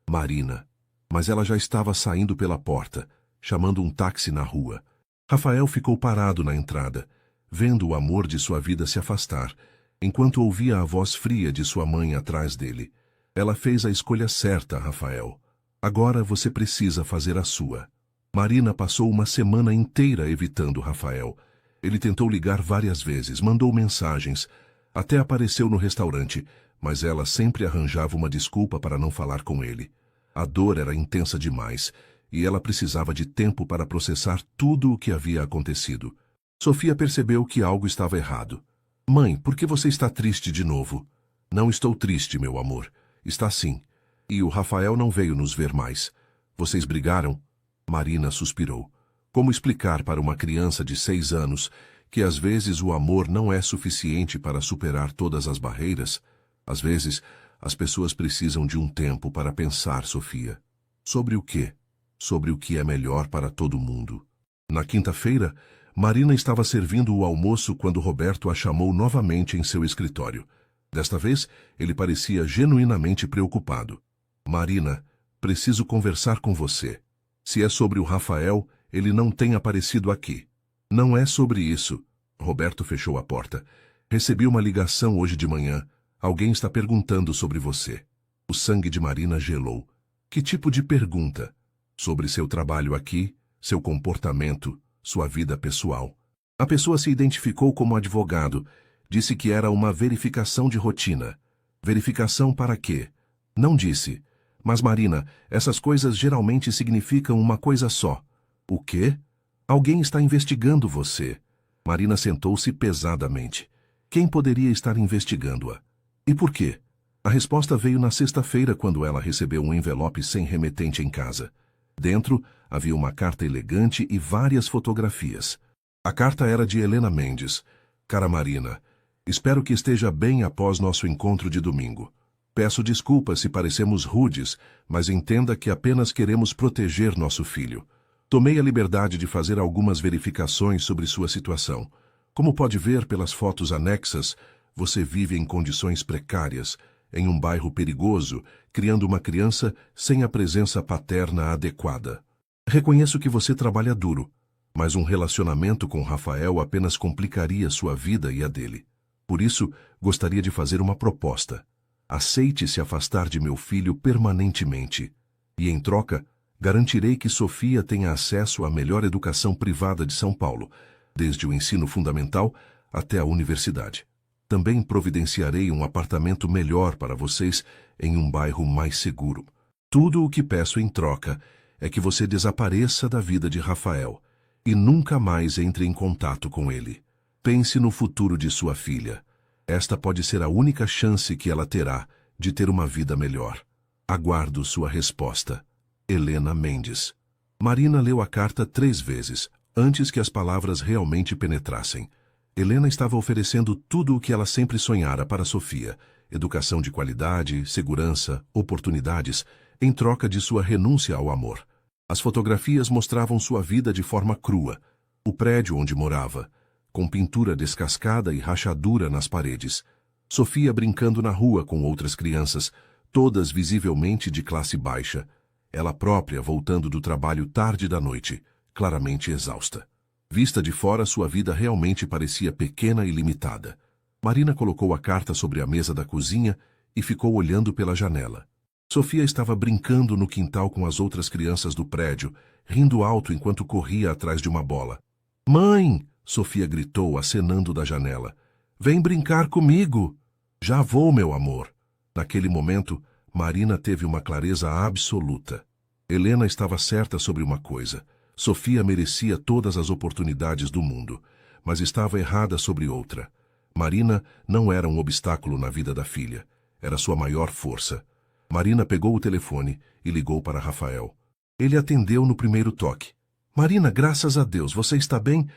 Marina. Mas ela já estava saindo pela porta, chamando um táxi na rua. Rafael ficou parado na entrada, vendo o amor de sua vida se afastar, enquanto ouvia a voz fria de sua mãe atrás dele. Ela fez a escolha certa, Rafael. Agora você precisa fazer a sua. Marina passou uma semana inteira evitando Rafael. Ele tentou ligar várias vezes, mandou mensagens, até apareceu no restaurante, mas ela sempre arranjava uma desculpa para não falar com ele. A dor era intensa demais, e ela precisava de tempo para processar tudo o que havia acontecido. Sofia percebeu que algo estava errado. Mãe, por que você está triste de novo? Não estou triste, meu amor. Está sim. E o Rafael não veio nos ver mais. Vocês brigaram? Marina suspirou. Como explicar para uma criança de 6 anos que às vezes o amor não é suficiente para superar todas as barreiras? Às vezes, as pessoas precisam de um tempo para pensar, Sofia. Sobre o quê? Sobre o que é melhor para todo mundo. Na quinta-feira, Marina estava servindo o almoço quando Roberto a chamou novamente em seu escritório. Desta vez, ele parecia genuinamente preocupado. Marina, preciso conversar com você. Se é sobre o Rafael, ele não tem aparecido aqui. Não é sobre isso. Roberto fechou a porta. Recebi uma ligação hoje de manhã. Alguém está perguntando sobre você. O sangue de Marina gelou. Que tipo de pergunta? Sobre seu trabalho aqui, seu comportamento, sua vida pessoal. A pessoa se identificou como advogado. Disse que era uma verificação de rotina. Verificação para quê? Não disse. Mas, Marina, essas coisas geralmente significam uma coisa só. O quê? Alguém está investigando você. Marina sentou-se pesadamente. Quem poderia estar investigando-a? E por quê? A resposta veio na sexta-feira, quando ela recebeu um envelope sem remetente em casa. Dentro, havia uma carta elegante e várias fotografias. A carta era de Helena Mendes. Cara Marina, espero que esteja bem após nosso encontro de domingo. Peço desculpas se parecemos rudes, mas entenda que apenas queremos proteger nosso filho. Tomei a liberdade de fazer algumas verificações sobre sua situação. Como pode ver pelas fotos anexas, você vive em condições precárias, em um bairro perigoso, criando uma criança sem a presença paterna adequada. Reconheço que você trabalha duro, mas um relacionamento com Rafael apenas complicaria sua vida e a dele. Por isso, gostaria de fazer uma proposta. Aceite se afastar de meu filho permanentemente. E, em troca, garantirei que Sofia tenha acesso à melhor educação privada de São Paulo, desde o ensino fundamental até a universidade. Também providenciarei um apartamento melhor para vocês em um bairro mais seguro. Tudo o que peço em troca é que você desapareça da vida de Rafael e nunca mais entre em contato com ele. Pense no futuro de sua filha. Esta pode ser a única chance que ela terá de ter uma vida melhor. Aguardo sua resposta. Helena Mendes. Marina leu a carta 3 vezes, antes que as palavras realmente penetrassem. Helena estava oferecendo tudo o que ela sempre sonhara para Sofia: educação de qualidade, segurança, oportunidades, em troca de sua renúncia ao amor. As fotografias mostravam sua vida de forma crua. O prédio onde morava, com pintura descascada e rachadura nas paredes. Sofia brincando na rua com outras crianças, todas visivelmente de classe baixa. Ela própria voltando do trabalho tarde da noite, claramente exausta. Vista de fora, sua vida realmente parecia pequena e limitada. Marina colocou a carta sobre a mesa da cozinha e ficou olhando pela janela. Sofia estava brincando no quintal com as outras crianças do prédio, rindo alto enquanto corria atrás de uma bola. "Mãe!" Sofia gritou, acenando da janela. "Vem brincar comigo!" "Já vou, meu amor." Naquele momento, Marina teve uma clareza absoluta. Helena estava certa sobre uma coisa. Sofia merecia todas as oportunidades do mundo, mas estava errada sobre outra. Marina não era um obstáculo na vida da filha. Era sua maior força. Marina pegou o telefone e ligou para Rafael. Ele atendeu no primeiro toque. "Marina, graças a Deus, você está bem?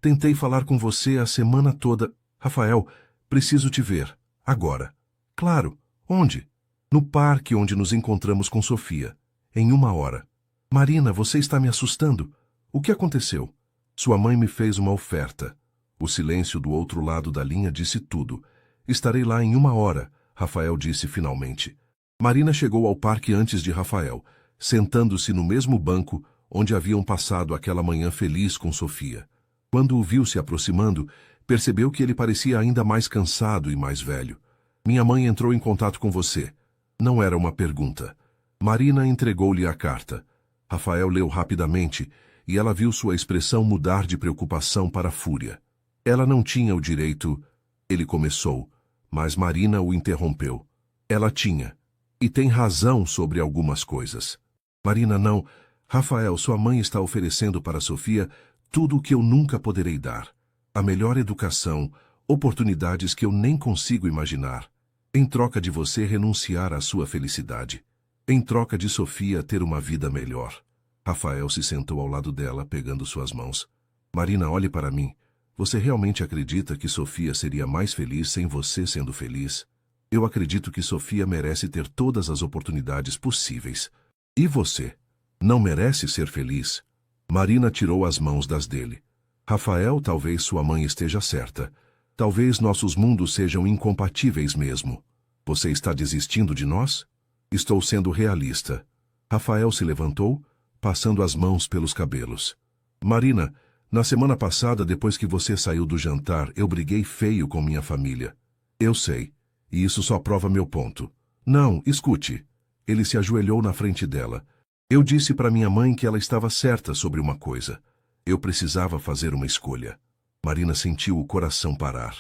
Tentei falar com você a semana toda." "Rafael, preciso te ver. Agora." "Claro. Onde?" "No parque onde nos encontramos com Sofia. Em 1 hora." "Marina, você está me assustando. O que aconteceu?" "Sua mãe me fez uma oferta." O silêncio do outro lado da linha disse tudo. "Estarei lá em 1 hora, Rafael disse finalmente. Marina chegou ao parque antes de Rafael, sentando-se no mesmo banco onde haviam passado aquela manhã feliz com Sofia. Quando o viu se aproximando, percebeu que ele parecia ainda mais cansado e mais velho. "Minha mãe entrou em contato com você." Não era uma pergunta. Marina entregou-lhe a carta. Rafael leu rapidamente e ela viu sua expressão mudar de preocupação para fúria. Ela não tinha o direito... Ele começou, mas Marina o interrompeu. Ela tinha. E tem razão sobre algumas coisas. "Marina, não. Rafael, sua mãe está oferecendo para Sofia tudo o que eu nunca poderei dar. A melhor educação, oportunidades que eu nem consigo imaginar. Em troca de você renunciar à sua felicidade. Em troca de Sofia ter uma vida melhor." Rafael se sentou ao lado dela, pegando suas mãos. "Marina, olhe para mim. Você realmente acredita que Sofia seria mais feliz sem você sendo feliz? Eu acredito que Sofia merece ter todas as oportunidades possíveis. E você? Não merece ser feliz?" Marina tirou as mãos das dele. "Rafael, talvez sua mãe esteja certa. Talvez nossos mundos sejam incompatíveis mesmo. Você está desistindo de nós?" "Estou sendo realista." Rafael se levantou, passando as mãos pelos cabelos. "Marina, na semana passada, depois que você saiu do jantar, eu briguei feio com minha família. Eu sei, e isso só prova meu ponto." "Não, escute." Ele se ajoelhou na frente dela. "Eu disse para minha mãe que ela estava certa sobre uma coisa. Eu precisava fazer uma escolha." Marina sentiu o coração parar.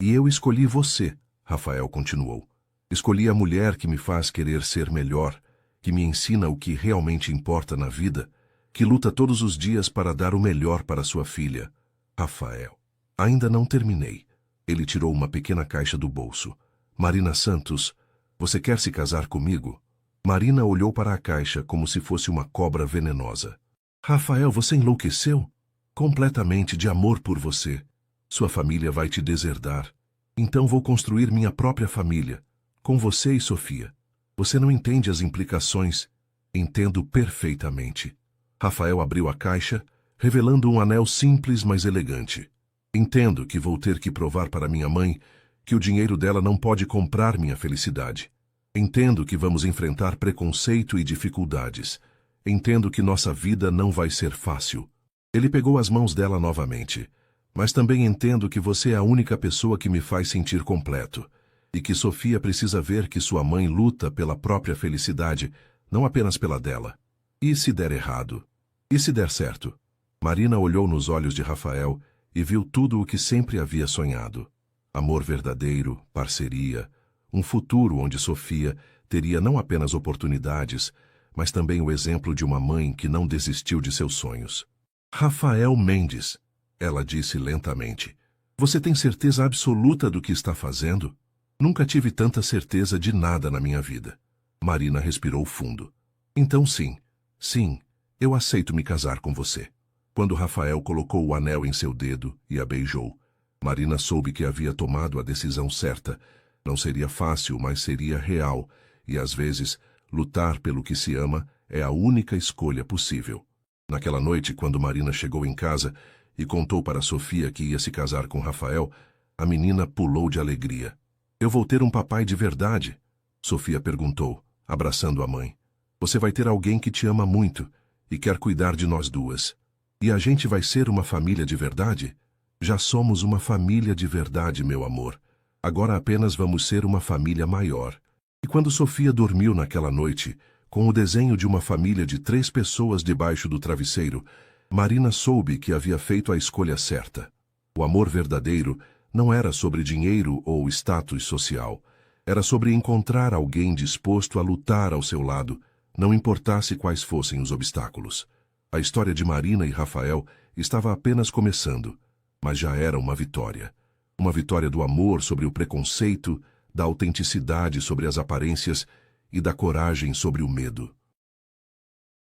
"E eu escolhi você," Rafael continuou. "Escolhi a mulher que me faz querer ser melhor, que me ensina o que realmente importa na vida, que luta todos os dias para dar o melhor para sua filha." "Rafael, ainda não terminei." Ele tirou uma pequena caixa do bolso. "Marina Santos, você quer se casar comigo?" Marina olhou para a caixa como se fosse uma cobra venenosa. "Rafael, você enlouqueceu? Completamente de amor por você. Sua família vai te deserdar. Então vou construir minha própria família, com você e Sofia. Você não entende as implicações." "Entendo perfeitamente." Rafael abriu a caixa, revelando um anel simples, mas elegante. "Entendo que vou ter que provar para minha mãe que o dinheiro dela não pode comprar minha felicidade. Entendo que vamos enfrentar preconceito e dificuldades. Entendo que nossa vida não vai ser fácil." Ele pegou as mãos dela novamente. "Mas também entendo que você é a única pessoa que me faz sentir completo. E que Sofia precisa ver que sua mãe luta pela própria felicidade, não apenas pela dela. E se der errado? E se der certo?" Marina olhou nos olhos de Rafael e viu tudo o que sempre havia sonhado. Amor verdadeiro, parceria, um futuro onde Sofia teria não apenas oportunidades, mas também o exemplo de uma mãe que não desistiu de seus sonhos. "Rafael Mendes," ela disse lentamente, "você tem certeza absoluta do que está fazendo?" "Nunca tive tanta certeza de nada na minha vida." Marina respirou fundo. "Então sim, eu aceito me casar com você." Quando Rafael colocou o anel em seu dedo e a beijou, Marina soube que havia tomado a decisão certa. Não seria fácil, mas seria real, e às vezes, lutar pelo que se ama é a única escolha possível. Naquela noite, quando Marina chegou em casa e contou para Sofia que ia se casar com Rafael, a menina pulou de alegria. "Eu vou ter um papai de verdade?" Sofia perguntou, abraçando a mãe. "Você vai ter alguém que te ama muito e quer cuidar de nós duas." E a gente vai ser uma família de verdade? Já somos uma família de verdade, meu amor. Agora apenas vamos ser uma família maior. E quando Sofia dormiu naquela noite, com o desenho de uma família de 3 pessoas debaixo do travesseiro, Marina soube que havia feito a escolha certa. O amor verdadeiro não era sobre dinheiro ou status social. Era sobre encontrar alguém disposto a lutar ao seu lado, não importasse quais fossem os obstáculos. A história de Marina e Rafael estava apenas começando, mas já era uma vitória. Uma vitória do amor sobre o preconceito, da autenticidade sobre as aparências e da coragem sobre o medo.